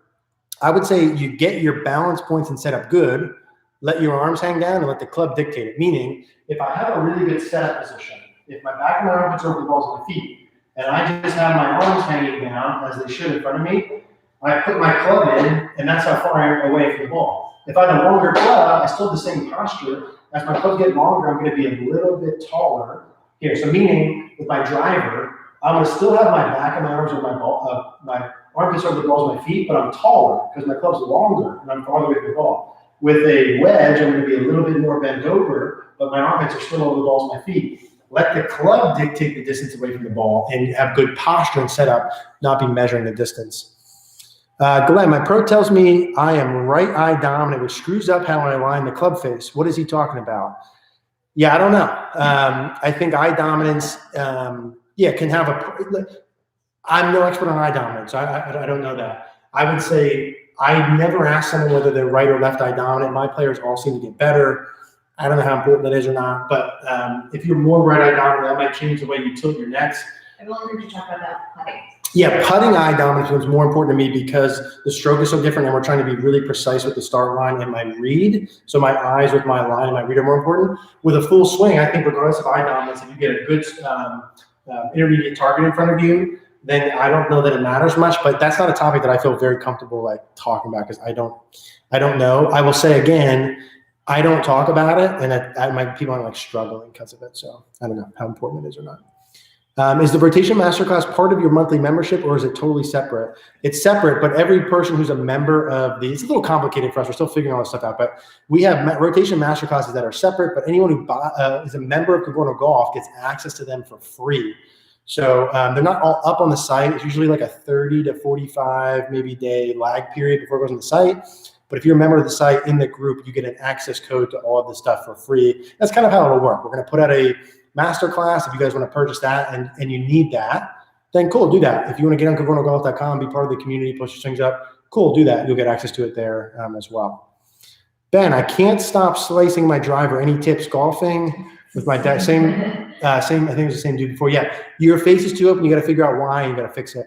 A: I would say you get your balance points and set up good, let your arms hang down, and let the club dictate it. Meaning, if I have a really good setup position, if my back of my armpits over the balls of my feet, and I just have my arms hanging down as they should in front of me, I put my club in, and that's how far I am away from the ball. If I have a longer club, I still have the same posture. As my clubs get longer, I'm going to be a little bit taller here. So meaning, with my driver, I'm going to still have my back of my arms over my ball, my armpits over the balls of my feet, but I'm taller because my club's longer and I'm farther away from the ball. With a wedge, I'm going to be a little bit more bent over, but my armpits are still over the balls of my feet. Let the club dictate the distance away from the ball and have good posture and setup, not be measuring the distance. Glenn, my pro tells me I am right eye dominant, which screws up how I align the club face. What is he talking about? Yeah, I don't know. I think eye dominance, can have I'm no expert on eye dominance. So I don't know that. I would say I never ask someone whether they're right or left eye dominant. My players all seem to get better. I don't know how important that is or not, but if you're more right eye dominant, that might change the way you tilt your necks.
B: I've only heard you talk about that putting.
A: Yeah, putting eye dominance was more important to me because the stroke is so different and we're trying to be really precise with the start line and my read. So my eyes with my line and my read are more important. With a full swing, I think regardless of eye dominance, if you get a good intermediate target in front of you, then I don't know that it matters much, but that's not a topic that I feel very comfortable like talking about because I don't know. I will say again, I don't talk about it and my people are like struggling because of it. So I don't know how important it is or not. Is the rotation masterclass part of your monthly membership or is it totally separate? It's separate, but every person who's a member of it's a little complicated for us. We're still figuring all this stuff out, but we have rotation masterclasses that are separate, but anyone who is a member of Cogorno Golf gets access to them for free. So they're not all up on the site. It's usually like a 30 to 45 maybe day lag period before it goes on the site. But if you're a member of the site in the group, you get an access code to all of this stuff for free. That's kind of how it'll work. We're going to put out a masterclass. If you guys want to purchase that and you need that, then cool, do that. If you want to get on CogornoGolf.com, be part of the community, post your things up, cool, do that. You'll get access to it there as well. Ben, I can't stop slicing my driver. Any tips? Golfing with my dad, same. I think it was the same dude before. Yeah, your face is too open. You got to figure out why. You got to fix it.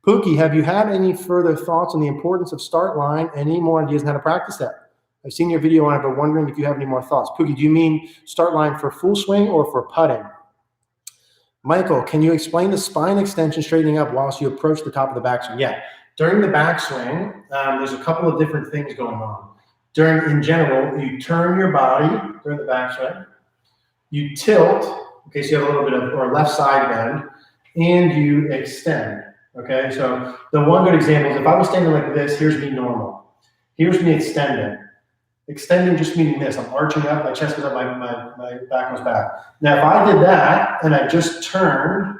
A: Pookie, have you had any further thoughts on the importance of start line? Any more ideas on how to practice that? I've seen your video on it, but wondering if you have any more thoughts. Pookie, do you mean start line for full swing or for putting? Michael, can you explain the spine extension straightening up whilst you approach the top of the backswing? Yeah. During the backswing, there's a couple of different things going on. In general, you turn your body during the backswing, you tilt, okay, so you have a little bit of, or left side bend, and you extend, okay? So the one good example is if I was standing like this, here's me normal. Here's me extending. Extending just meaning this, I'm arching up, my chest goes up, my back goes back. Now, if I did that, and I just turned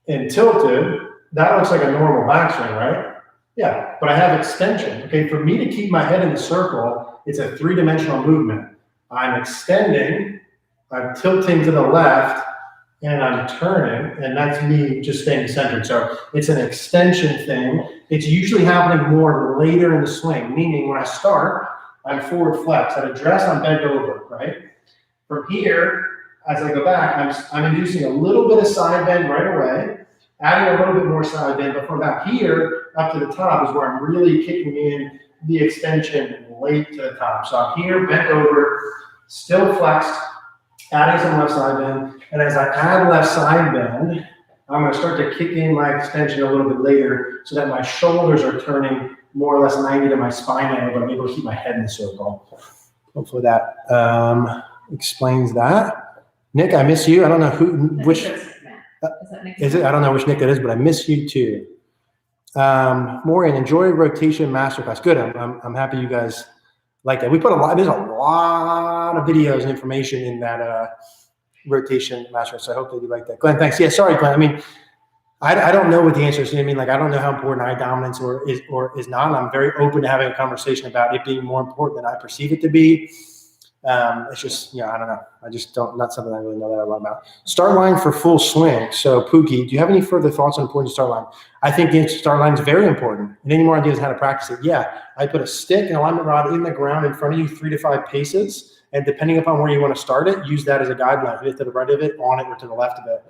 A: and tilted, that looks like a normal backswing, right? Yeah, but I have extension, okay? For me to keep my head in the circle, it's a three-dimensional movement. I'm extending, I'm tilting to the left, and I'm turning, and that's me just staying centered. So it's an extension thing. It's usually happening more later in the swing, meaning when I start, I'm forward flex. At address, I'm bent over, right? From here, as I go back, I'm inducing a little bit of side bend right away, adding a little bit more side bend, but from back here up to the top is where I'm really kicking in the extension late to the top. So I'm here, bent over, still flexed, adding some left side bend, and as I add left side bend, I'm going to start to kick in my extension a little bit later so that my shoulders are turning more or less 90 to my spine angle, but I'm able to keep my head in the circle. Hopefully that explains that. Nick, I miss you. I don't know which. Is it? I don't know which Nick that is, but I miss you too. Morgan, enjoy rotation masterclass. Good. I'm happy you guys like that. We put there's a lot of videos and information in that rotation masterclass. So I hope that you like that. Glenn, thanks. Yeah, sorry, Glenn. I mean, I don't know what the answer is. You know what I mean? Like, I don't know how important eye dominance is not. I'm very open to having a conversation about it being more important than I perceive it to be. It's just, I don't know. I just not something I really know that a lot about. Start line for full swing. So Pookie, do you have any further thoughts on the importance of start line? I think the start line is very important. And any more ideas on how to practice it? Yeah, I put a stick and alignment rod in the ground in front of you 3 to 5 paces. And depending upon where you want to start it, use that as a guideline. If it's to the right of it, on it, or to the left of it.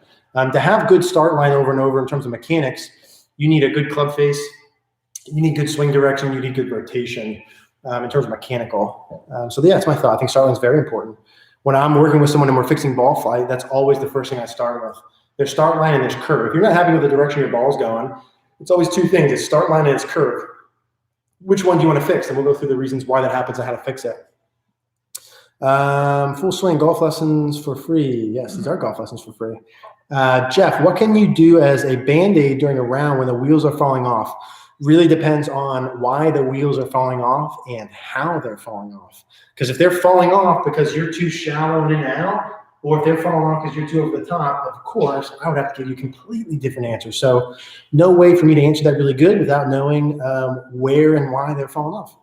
A: To have good start line over and over in terms of mechanics, you need a good club face, you need good swing direction, you need good rotation in terms of mechanical. So yeah, that's my thought. I think start line is very important. When I'm working with someone and we're fixing ball flight, that's always the first thing I start with. There's start line and there's curve. If you're not happy with the direction your ball's going, it's always two things. It's start line and it's curve. Which one do you want to fix? And we'll go through the reasons why that happens and how to fix it. Full swing golf lessons for free. Yes, these are golf lessons for free. Jeff, what can you do as a Band-Aid during a round when the wheels are falling off? Really depends on why the wheels are falling off and how they're falling off. Because if they're falling off because you're too shallow in and out, or if they're falling off because you're too over the top, of course, I would have to give you completely different answers. So no way for me to answer that really good without knowing where and why they're falling off.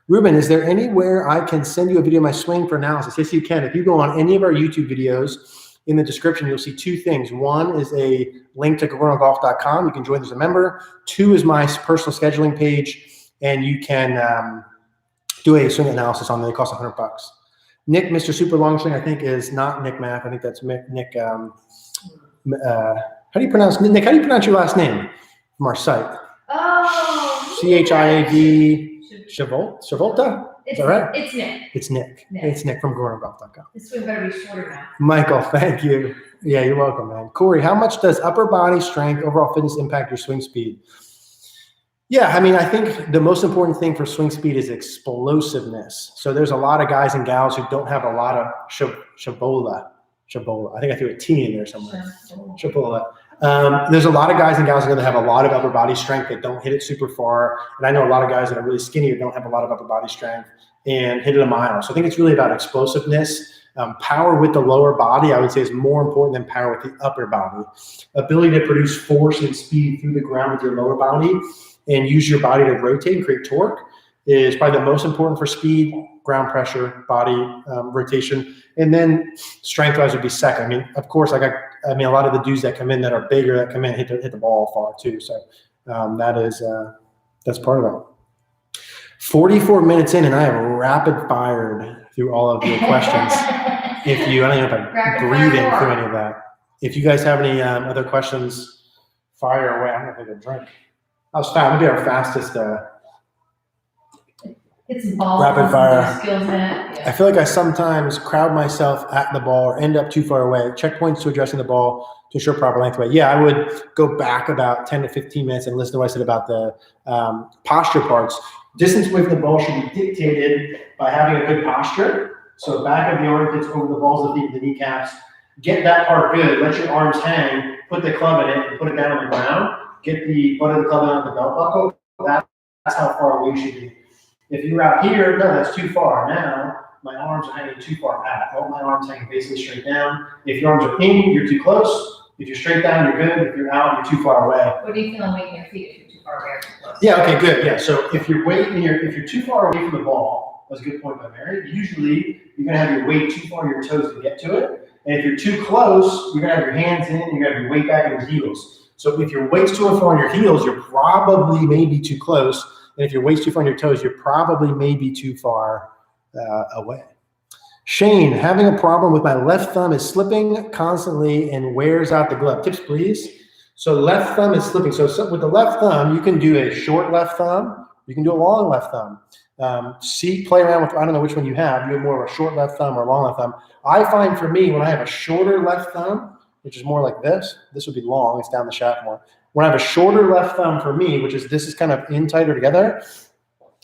A: Ruben, is there anywhere I can send you a video of my swing for analysis? Yes, you can. If you go on any of our YouTube videos, in the description, you'll see 2 things. One is a link to CogornoGolf.com. You can join as a member. 2 is my personal scheduling page, and you can do a swing analysis on there. It costs $100. Nick, Mr. Super Long Swing, I think is not Nick Math. I think that's Nick. How do you pronounce Nick? How do you pronounce your last name from our site?
B: Oh,
A: CHIAD Shavolta? Is that right?
B: It's Nick.
A: It's Nick. It's Nick from CogornoGolf.com.
B: This swing better be shorter now.
A: Michael, thank you. Yeah, you're welcome, man. Corey, how much does upper body strength, overall fitness impact your swing speed? Yeah, I mean, I think the most important thing for swing speed is explosiveness. So there's a lot of guys and gals who don't have a lot of shabola. I think I threw a T in there somewhere. Shabola. There's a lot of guys and gals that have a lot of upper body strength that don't hit it super far. And I know a lot of guys that are really skinny who don't have a lot of upper body strength and hit it a mile. So I think it's really about explosiveness. Power with the lower body, I would say, is more important than power with the upper body. Ability to produce force and speed through the ground with your lower body and use your body to rotate and create torque is probably the most important for speed, ground pressure, body rotation. And then strength-wise would be second. I mean, of course, a lot of the dudes that come in that are bigger that come in hit the ball far too. So that's part of it. 44 minutes in, and I have rapid fired through all of your questions. I don't even know if I'm breathing through any of that. If you guys have any other questions, fire away. I'm gonna take a drink. I was fast. Maybe our fastest.
B: Hit some balls.
A: Rapid fire.
B: Skills in it. Yeah.
A: I feel like I sometimes crowd myself at the ball or end up too far away. Checkpoints to addressing the ball to ensure proper length away. Yeah, I would go back about 10 to 15 minutes and listen to what I said about the posture parts. Distance away from the ball should be dictated by having a good posture. So back of the armpits over the balls of the feet, the kneecaps. Get that part good. Let your arms hang. Put the club in it and put it down on the ground. Get the butt of the club out the belt buckle. That's how far away you should be. If you're out here, no, that's too far. Now, my arms are hanging too far back. All my arms hanging basically straight down. If your arms are in, you're too close. If you're straight down, you're good. If you're out, you're too far away.
B: What do you feel in weighting your feet if you're too far away or too close?
A: Yeah, okay, good. Yeah, so if you're if you're too far away from the ball, that's a good point by Mary. Usually, you're going to have your weight too far on your toes to get to it. And if you're too close, you're going to have your hands in, you're going to have your weight back on your heels. So if your weight's too far on your heels, you're probably maybe too close. And if your weight's too far on your toes, you're probably maybe too far away. Shane, having a problem with my left thumb is slipping constantly and wears out the glove. Tips, please. So left thumb is slipping. So with the left thumb, you can do a short left thumb. You can do a long left thumb. Play around with, I don't know which one you have. You have more of a short left thumb or a long left thumb. I find for me, when I have a shorter left thumb, which is more like this would be long, it's down the shaft more. When I have a shorter left thumb for me, which is this is kind of in tighter together,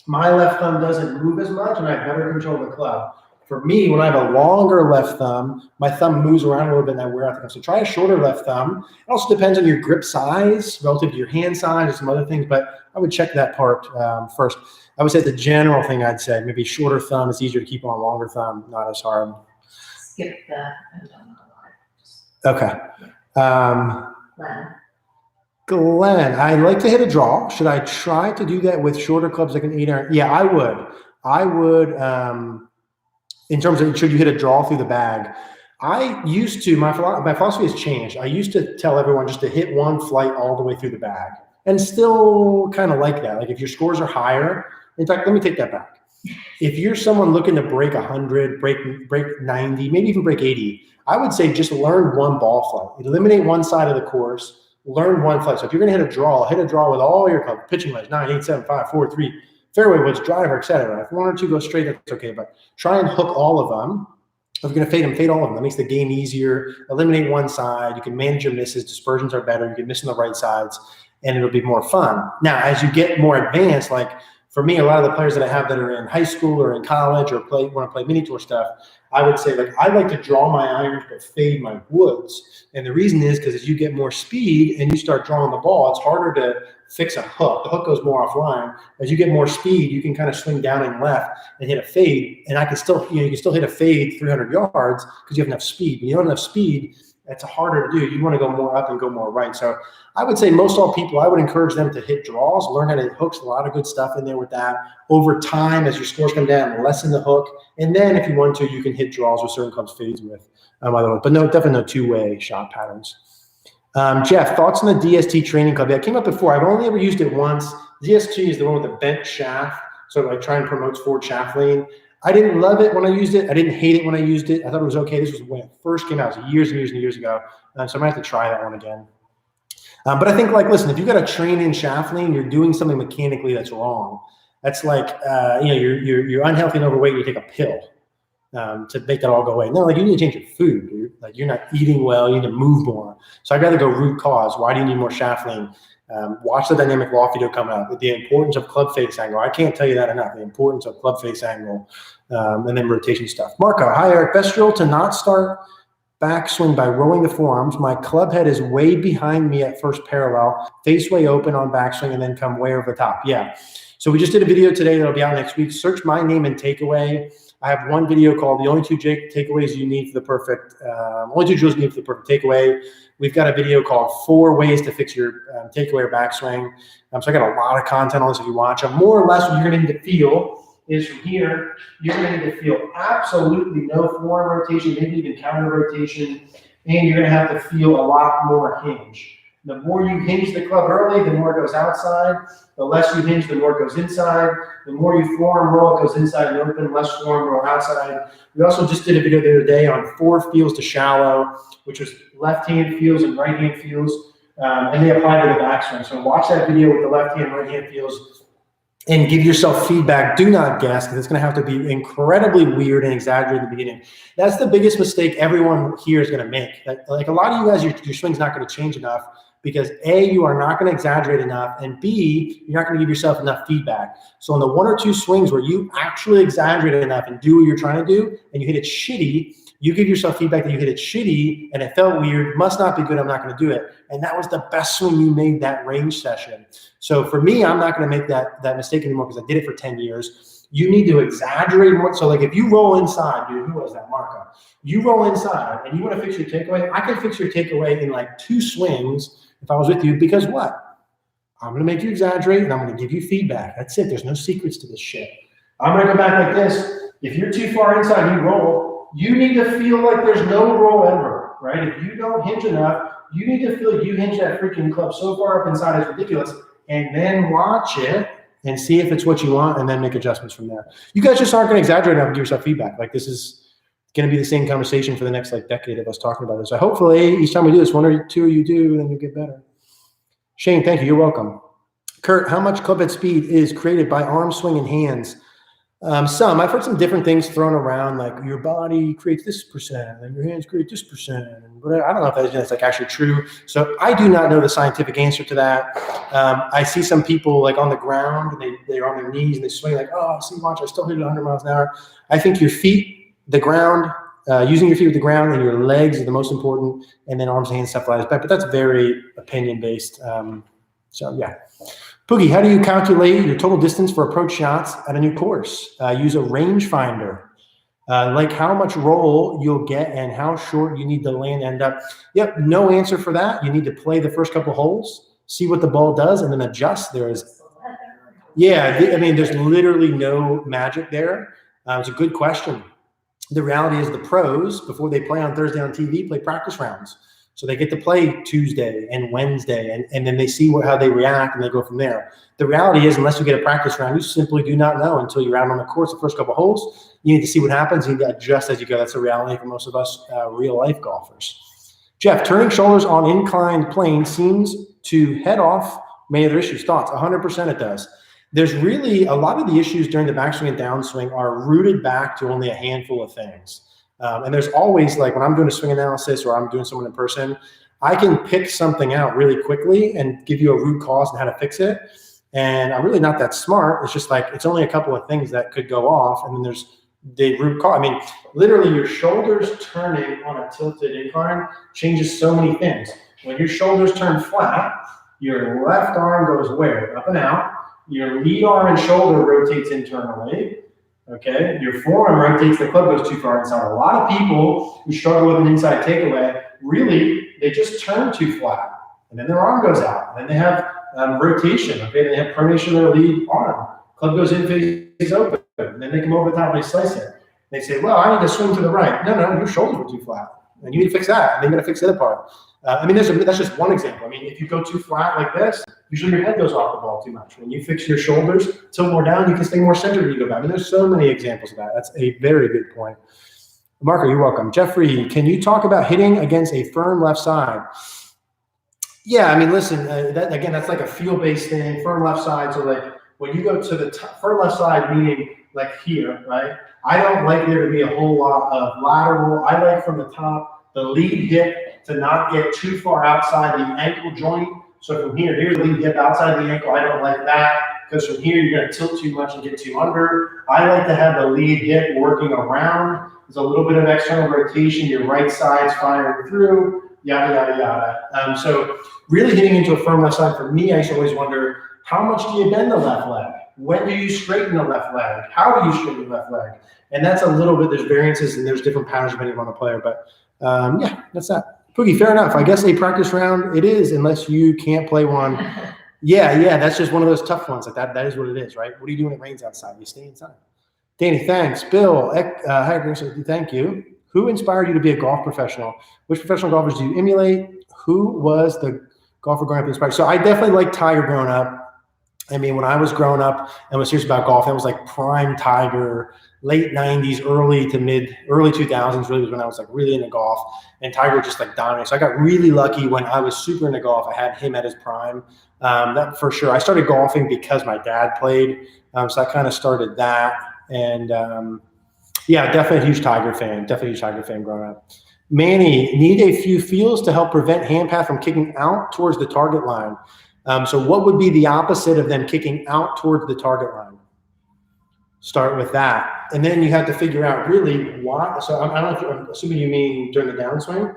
A: my left thumb doesn't move as much and I have better control of the club. For me, when I have a longer left thumb, my thumb moves around a little bit and I wear out the thumb. So try a shorter left thumb. It also depends on your grip size relative to your hand size and some other things, but I would check that part first. I would say the general thing I'd say, maybe shorter thumb is easier to keep on, longer thumb, not as hard.
B: Skip the.
A: Okay. Glenn, I like to hit a draw. Should I try to do that with shorter clubs like an 8-iron? Yeah, I would. In terms of should you hit a draw through the bag, I used to, my philosophy has changed. I used to tell everyone just to hit one flight all the way through the bag and still kind of like that. Like if your scores are higher, in fact, let me take that back. If you're someone looking to break 100, break 90, maybe even break 80, I would say just learn one ball flight. Eliminate one side of the course. Learn one flight. So if you're going to hit a draw with all your clubs, pitching wedge, 9, 8, 7, 5, 4, 3, fairway wedge, driver, etc. If one or two go straight, that's okay. But try and hook all of them. If you're going to fade them, fade all of them. That makes the game easier. Eliminate one side. You can manage your misses. Dispersions are better. You can miss on the right sides, and it'll be more fun. Now, as you get more advanced, like for me, a lot of the players that I have that are in high school or in college or want to play mini tour stuff, I would say, like, I like to draw my irons but fade my woods. And the reason is because as you get more speed and you start drawing the ball, it's harder to fix a hook. The hook goes more offline. As you get more speed, you can kind of swing down and left and hit a fade. And I can still, you can still hit a fade 300 yards because you have enough speed. When you don't have enough speed, that's harder to do. You want to go more up and go more right. So I would say most all people, I would encourage them to hit draws, learn how to hit hooks, a lot of good stuff in there with that. Over time, as your scores come down, lessen the hook. And then if you want to, you can hit draws with certain clubs, fades with other ones. But no, definitely no two-way shot patterns. Jeff, thoughts on the DST training club? Yeah, it came up before. I've only ever used it once. DST is the one with the bent shaft. So like trying to promote forward shaft lean. I didn't love it when I used it. I didn't hate it when I used it. I thought it was okay. This was when it first came out. It was years and years and years ago. So I might have to try that one again. But I think, like, listen, if you got to train in shaft lean, you're doing something mechanically that's wrong. That's like, you're unhealthy and overweight. You take a pill to make that all go away. No, like you need to change your food. Dude. Like you're not eating well. You need to move more. So I'd rather go root cause. Why do you need more shaft lean? Watch the dynamic lock video come out with the importance of club face angle. I can't tell you that enough. The importance of club face angle, and then rotation stuff. Marco, hi Eric. Best drill to not start backswing by rolling the forearms. My club head is way behind me at first parallel, face way open on backswing, and then come way over the top. Yeah. So we just did a video today that'll be out next week. Search my name and takeaway. I have one video called "The Only Two Takeaways You Need for the Perfect." Only two drills you need for the perfect takeaway. We've got a video called 4 Ways to Fix Your Takeaway or Backswing. So I got a lot of content on this if you watch them. More or less what you're going to need to feel is from here, you're going to need to feel absolutely no forearm rotation, maybe even counter rotation, and you're going to have to feel a lot more hinge. The more you hinge the club early, the more it goes outside. The less you hinge, the more it goes inside. The more you forearm roll, it goes inside and open, less forearm roll outside. We also just did a video the other day on 4 feels to shallow, which was left hand feels and right hand feels, and they apply to the backswing. So watch that video with the left hand, right hand feels. and give yourself feedback. Do not guess, because it's going to have to be incredibly weird and exaggerated at the beginning. That's the biggest mistake everyone here is going to make. Like a lot of you guys, your swing's not going to change enough because A, you are not going to exaggerate enough, and B, you're not going to give yourself enough feedback. So on the 1 or 2 swings where you actually exaggerate enough and do what you're trying to do, and you hit it shitty, you give yourself feedback that you hit it shitty and it felt weird, must not be good, I'm not going to do it. And that was the best swing you made that range session. So for me, I'm not going to make that mistake anymore because I did it for 10 years. You need to exaggerate more. So like if you roll inside, dude, who was that, Marco? You roll inside and you want to fix your takeaway, I can fix your takeaway in like 2 swings if I was with you, because what? I'm going to make you exaggerate and I'm going to give you feedback. That's it. There's no secrets to this shit. I'm going to go back like this. If you're too far inside, you roll. You need to feel like there's no roll ever, right? If you don't hinge enough, you need to feel like you hinge that freaking club so far up inside it's ridiculous, and then watch it and see if it's what you want and then make adjustments from there. You guys just aren't going to exaggerate enough and give yourself feedback. Like this is going to be the same conversation for the next like decade of us talking about this. So hopefully each time we do this, 1 or 2 of you do, and then you get better. Shane, thank you. You're welcome. Kurt, how much club head speed is created by arm swing and hands? Some. I've heard some different things thrown around, like your body creates this percent and your hands create this percent. But I don't know if that's like actually true. So I do not know the scientific answer to that. I see some people like on the ground, they're on their knees and they swing like, oh, see, watch, I still hit it 100 miles an hour. I think your feet, the ground, using your feet with the ground and your legs are the most important, and then arms, hands, stuff like that. But that's very opinion-based. So yeah. Poogie, how do you calculate your total distance for approach shots at a new course? Use a rangefinder. Like how much roll you'll get and how short you need the land end up. Yep, no answer for that. You need to play the first couple holes, see what the ball does, and then adjust. There's literally no magic there. It's a good question. The reality is the pros, before they play on Thursday on TV, play practice rounds. So they get to play Tuesday and Wednesday, and then they see how they react, and they go from there. The reality is, unless you get a practice round, you simply do not know until you're out on the course the first couple holes. You need to see what happens. You need to adjust as you go. That's the reality for most of us real-life golfers. Jeff, turning shoulders on inclined plane seems to head off many other issues. Thoughts? 100% it does. There's really a lot of the issues during the backswing and downswing are rooted back to only a handful of things. And there's always, like when I'm doing a swing analysis or I'm doing someone in person, I can pick something out really quickly and give you a root cause and how to fix it. And I'm really not that smart. It's just like, it's only a couple of things that could go off. And then there's the root cause. I mean, literally your shoulders turning on a tilted incline changes so many things. When your shoulders turn flat, your left arm goes where? Up and out. Your lead arm and shoulder rotates internally. Okay, your forearm rotates, the club goes too far inside. A lot of people who struggle with an inside takeaway, really, they just turn too flat. And then their arm goes out. And then they have rotation. Okay, they have pronation of their lead arm. Club goes in, face open. And then they come over the top and they slice it. They say, well, I need to swing to the right. No, your shoulders were too flat. And you need to fix that. And then you got to fix the other part. That's just one example. I mean, if you go too flat like this, usually your head goes off the ball too much. When you fix your shoulders, tilt more down, you can stay more centered when you go back. I mean, there's so many examples of that. That's a very good point. Marco, you're welcome. Jeffrey, can you talk about hitting against a firm left side? Yeah, I mean, listen, that's like a feel-based thing, firm left side. So like when you go to the firm left side, meaning like here, right? I don't like there to be a whole lot of lateral. I like from the top, the lead hip to not get too far outside the ankle joint. So from here's the lead hip outside the ankle. I don't like that because from here you're going to tilt too much and get too under. I like to have the lead hip working around. There's a little bit of external rotation. Your right side's firing through, yada, yada, yada. So really hitting into a firm left side, for me, I used to always wonder, how much do you bend the left leg? When do you straighten the left leg? How do you straighten the left leg? And that's a little bit, there's variances and there's different patterns depending on the player. But yeah, that's that. Poogie, fair enough. I guess a practice round it is, unless you can't play one. Yeah, that's just one of those tough ones. Like that is what it is, right? What do you do when it rains outside? You stay inside. Danny, thanks. Bill, thank you. Who inspired you to be a golf professional? Which professional golfers do you emulate? Who was the golfer growing up inspired? So I definitely liked Tiger growing up. I mean, when I was growing up and was serious about golf, that was like prime Tiger. late 90s, early 2000s really was when I was like really into golf, and Tiger just like dominated. So I got really lucky when I was super into golf. I had him at his prime. That for sure. I started golfing because my dad played. So I kind of started that. And yeah, definitely a huge Tiger fan. Definitely a huge Tiger fan growing up. Manny, need a few feels to help prevent hand path from kicking out towards the target line. So what would be the opposite of them kicking out towards the target line? Start with that. And then you have to figure out really why. So I don't know if I'm assuming you mean during the downswing.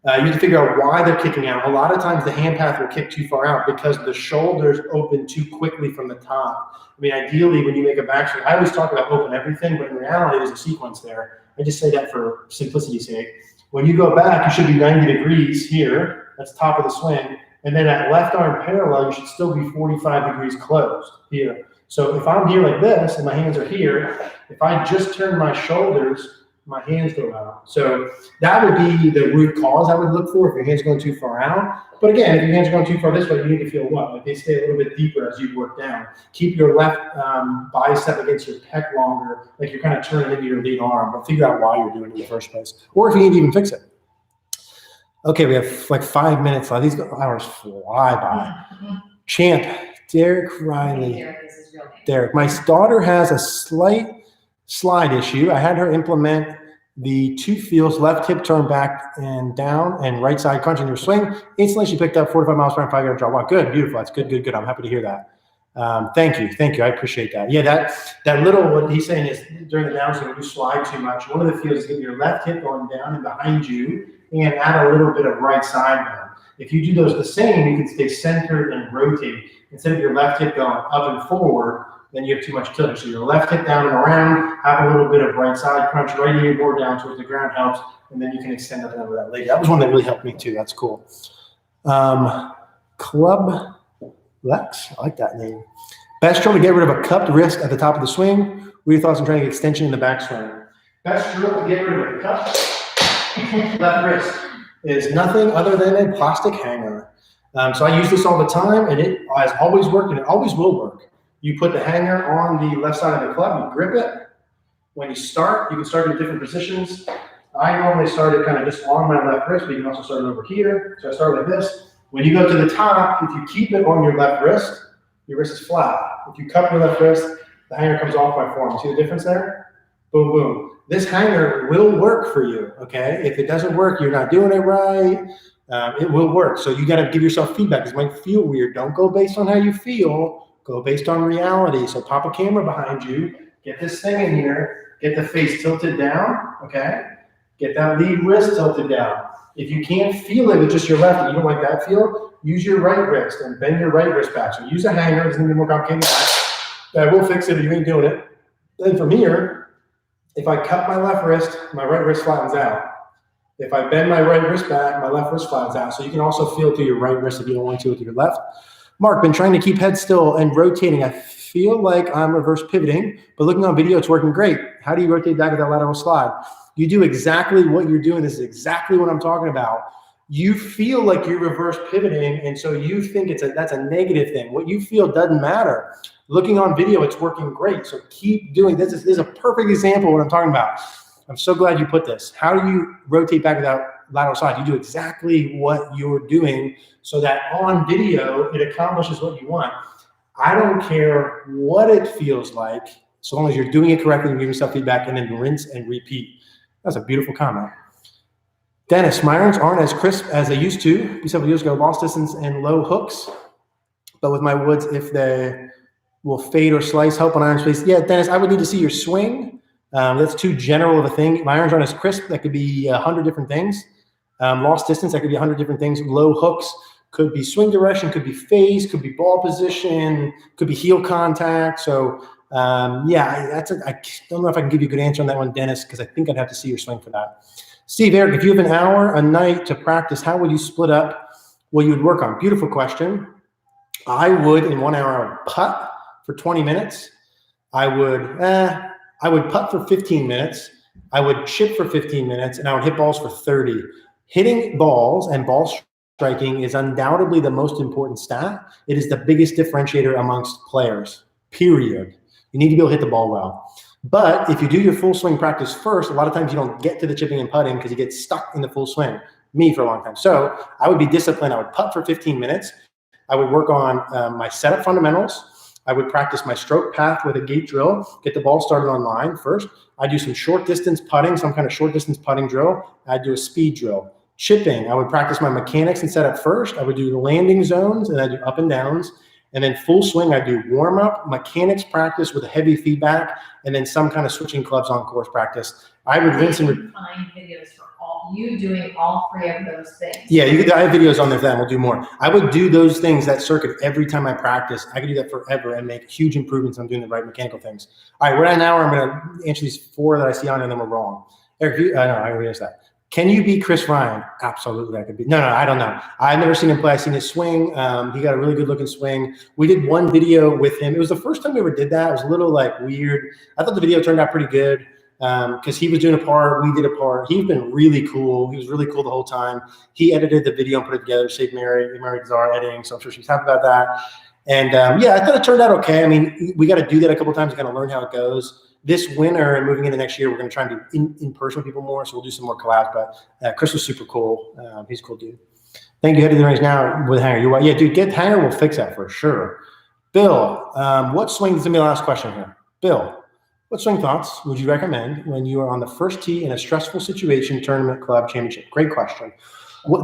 A: You have to figure out why they're kicking out. A lot of times the hand path will kick too far out because the shoulders open too quickly from the top. I mean, ideally, when you make a backswing, I always talk about open everything, but in reality, there's a sequence there. I just say that for simplicity's sake. When you go back, you should be 90 degrees here. That's top of the swing. And then at left arm parallel, you should still be 45 degrees closed here. So if I'm here like this and my hands are here, if I just turn my shoulders, my hands go out. So that would be the root cause I would look for if your hands are going too far out. But again, if your hands are going too far this way, you need to feel what? Like they stay a little bit deeper as you work down. Keep your left bicep against your pec longer, like you're kind of turning into your lead arm, but figure out why you're doing it in the first place. Or if you need to even fix it. Okay, we have like 5 minutes left. These hours fly by. Champ, Derek Riley. Derek, my daughter has a slight slide issue. I had her implement the 2 feels, left hip turn back and down and right side crunch in your swing. Instantly, she picked up 45 miles per hour, 5-yard drop. Wow, good, beautiful. That's good, good, good. I'm happy to hear that. Thank you. I appreciate that. Yeah, that little, what he's saying is during the downswing, when you slide too much, one of the feels is getting your left hip going down and behind you and add a little bit of right side down. If you do those the same, you can stay centered and rotate. Instead of your left hip going up and forward, then you have too much tilt. So your left hip down and around, have a little bit of right side crunch, right ear more down towards the ground helps, and then you can extend up and over that later. That was one that really helped me too. That's cool. Club Lex, I like that name. Best drill to get rid of a cupped wrist at the top of the swing. What are your thoughts on trying to get extension in the backswing? Best drill to get rid of a cupped left wrist is nothing other than a plastic hanger. So I use this all the time, and it has always worked, and it always will work. You put the hanger on the left side of the club, you grip it. When you start, you can start in different positions. I normally start it kind of just on my left wrist, but you can also start it over here. So I start like this. When you go to the top, if you keep it on your left wrist, your wrist is flat. If you cup your left wrist, the hanger comes off my forearm. See the difference there? Boom, boom. This hanger will work for you, okay? If it doesn't work, you're not doing it right. It will work. So you got to give yourself feedback. This might feel weird. Don't go based on how you feel. Go based on reality. So pop a camera behind you, get this thing in here, get the face tilted down, okay? Get that lead wrist tilted down. If you can't feel it with just your left and you don't like that feel, use your right wrist and bend your right wrist back. So use a hanger, it's gonna be more complicated. I will fix it if you ain't doing it. Then from here, if I cut my left wrist, my right wrist flattens out. If I bend my right wrist back, my left wrist flattens out. So you can also feel through your right wrist if you don't want to with your left. Mark, been trying to keep head still and rotating. I feel like I'm reverse pivoting, but looking on video, it's working great. How do you rotate back with that lateral slide? You do exactly what you're doing. This is exactly what I'm talking about. You feel like you're reverse pivoting, and so you think that's a negative thing. What you feel doesn't matter. Looking on video, it's working great. So keep doing this. This is a perfect example of what I'm talking about. I'm so glad you put this. How do you rotate back without lateral slide? You do exactly what you're doing so that on video, it accomplishes what you want. I don't care what it feels like, so long as you're doing it correctly and give yourself feedback and then rinse and repeat. That's a beautiful comment. Dennis, my irons aren't as crisp as they used to. Several years ago, lost distance and low hooks, but with my woods, if they will fade or slice, help on iron space. Yeah, Dennis, I would need to see your swing. That's too general of a thing. My irons aren't as crisp. That could be 100 different things. Lost distance, that could be 100 different things. Low hooks could be swing direction, could be phase, could be ball position, could be heel contact. So yeah, I don't know if I can give you a good answer on that one, Dennis, because I think I'd have to see your swing for that. Steve, Eric, if you have an hour a night to practice, how would you split up what you would work on? Beautiful question. I would, in 1 hour, I would putt for 20 minutes. I would putt for 15 minutes. I would chip for 15 minutes, and I would hit balls for 30. Hitting balls and ball striking is undoubtedly the most important stat. It is the biggest differentiator amongst players, period. You need to be able to hit the ball well. But if you do your full swing practice first, a lot of times you don't get to the chipping and putting because you get stuck in the full swing. Me for a long time. So I would be disciplined. I would putt for 15 minutes. I would work on my setup fundamentals. I would practice my stroke path with a gate drill, get the ball started on line first. I do some short distance putting, some kind of short distance putting drill. I do a speed drill. Chipping, I would practice my mechanics and setup first. I would do the landing zones and I do up and downs. And then full swing, I do warm up, mechanics practice with a heavy feedback, and then some kind of switching clubs on course practice. I would rinse and
B: find videos for you doing all 3 of those things.
A: Yeah, I have videos on there for that. We'll do more. I would do those things, that circuit, every time I practice. I could do that forever and make huge improvements on doing the right mechanical things. All right, we're at an hour. I'm going to answer these 4 that I see on, and then we're wrong. Eric, no, I already asked that. Can you beat Chris Ryan? Absolutely, I could be. No, I don't know. I've never seen him play. I've seen his swing. He got a really good looking swing. We did one video with him. It was the first time we ever did that. It was a little like weird. I thought the video turned out pretty good because he was doing a part, we did a part. He's been really cool. He was really cool the whole time. He edited the video and put it together. Saved Mary Zara editing, so I'm sure she's happy about that. And yeah, I thought it turned out okay. I mean, we got to do that a couple of times to kind of learn how it goes. This winter and moving into next year, we're going to try and do in person with people more. So we'll do some more collabs. But Chris was super cool. He's a cool dude. Thank you. Heading to the range now with Hanger. You're right. Yeah, dude, get Hanger. We'll fix that for sure. Bill, what swing? This is going to be the last question here. Bill, what swing thoughts would you recommend when you are on the first tee in a stressful situation, tournament, club, championship? Great question.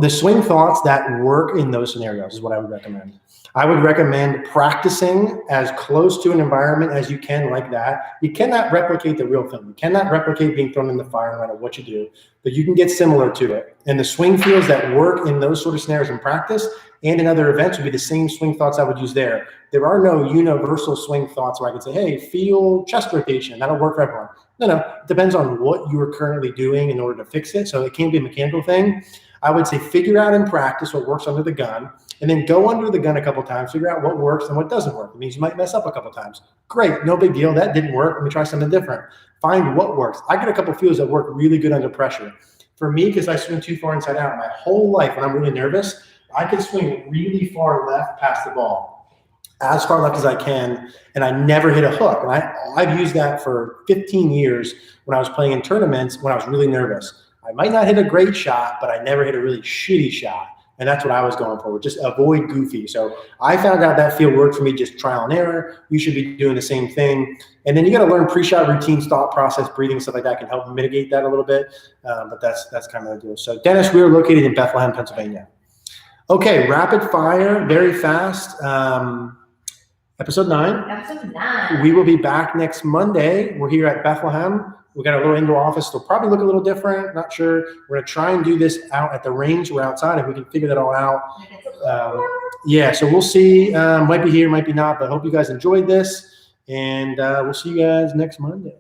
A: The swing thoughts that work in those scenarios is what I would recommend. I would recommend practicing as close to an environment as you can like that. You cannot replicate the real thing. You cannot replicate being thrown in the fire no matter what you do, but you can get similar to it. And the swing feels that work in those sort of scenarios in practice and in other events would be the same swing thoughts I would use there. There are no universal swing thoughts where I could say, hey, feel chest rotation. That'll work for everyone. No, it depends on what you are currently doing in order to fix it. So it can't be a mechanical thing. I would say figure out in practice what works under the gun, and then go under the gun a couple of times, figure out what works and what doesn't work. It means you might mess up a couple of times. Great, no big deal. That didn't work. Let me try something different. Find what works. I get a couple of feels that work really good under pressure. For me, because I swing too far inside out, my whole life when I'm really nervous, I can swing really far left past the ball, as far left as I can, and I never hit a hook. And I've used that for 15 years when I was playing in tournaments when I was really nervous. I might not hit a great shot, but I never hit a really shitty shot. And that's what I was going for, just avoid goofy. So I found out that feel worked for me, just trial and error. You should be doing the same thing. And then you got to learn pre-shot routines, thought process, breathing, stuff like that can help mitigate that a little bit. But that's kind of the deal. So Dennis, we are located in Bethlehem, Pennsylvania. Okay, rapid fire, very fast. Episode 9.
B: Episode 9.
A: We will be back next Monday. We're here at Bethlehem. We got a little indoor office. It'll probably look a little different. Not sure. We're gonna try and do this out at the range. We're outside. If we can figure that all out. Yeah. So we'll see. Might be here, might be not. But I hope you guys enjoyed this, and we'll see you guys next Monday.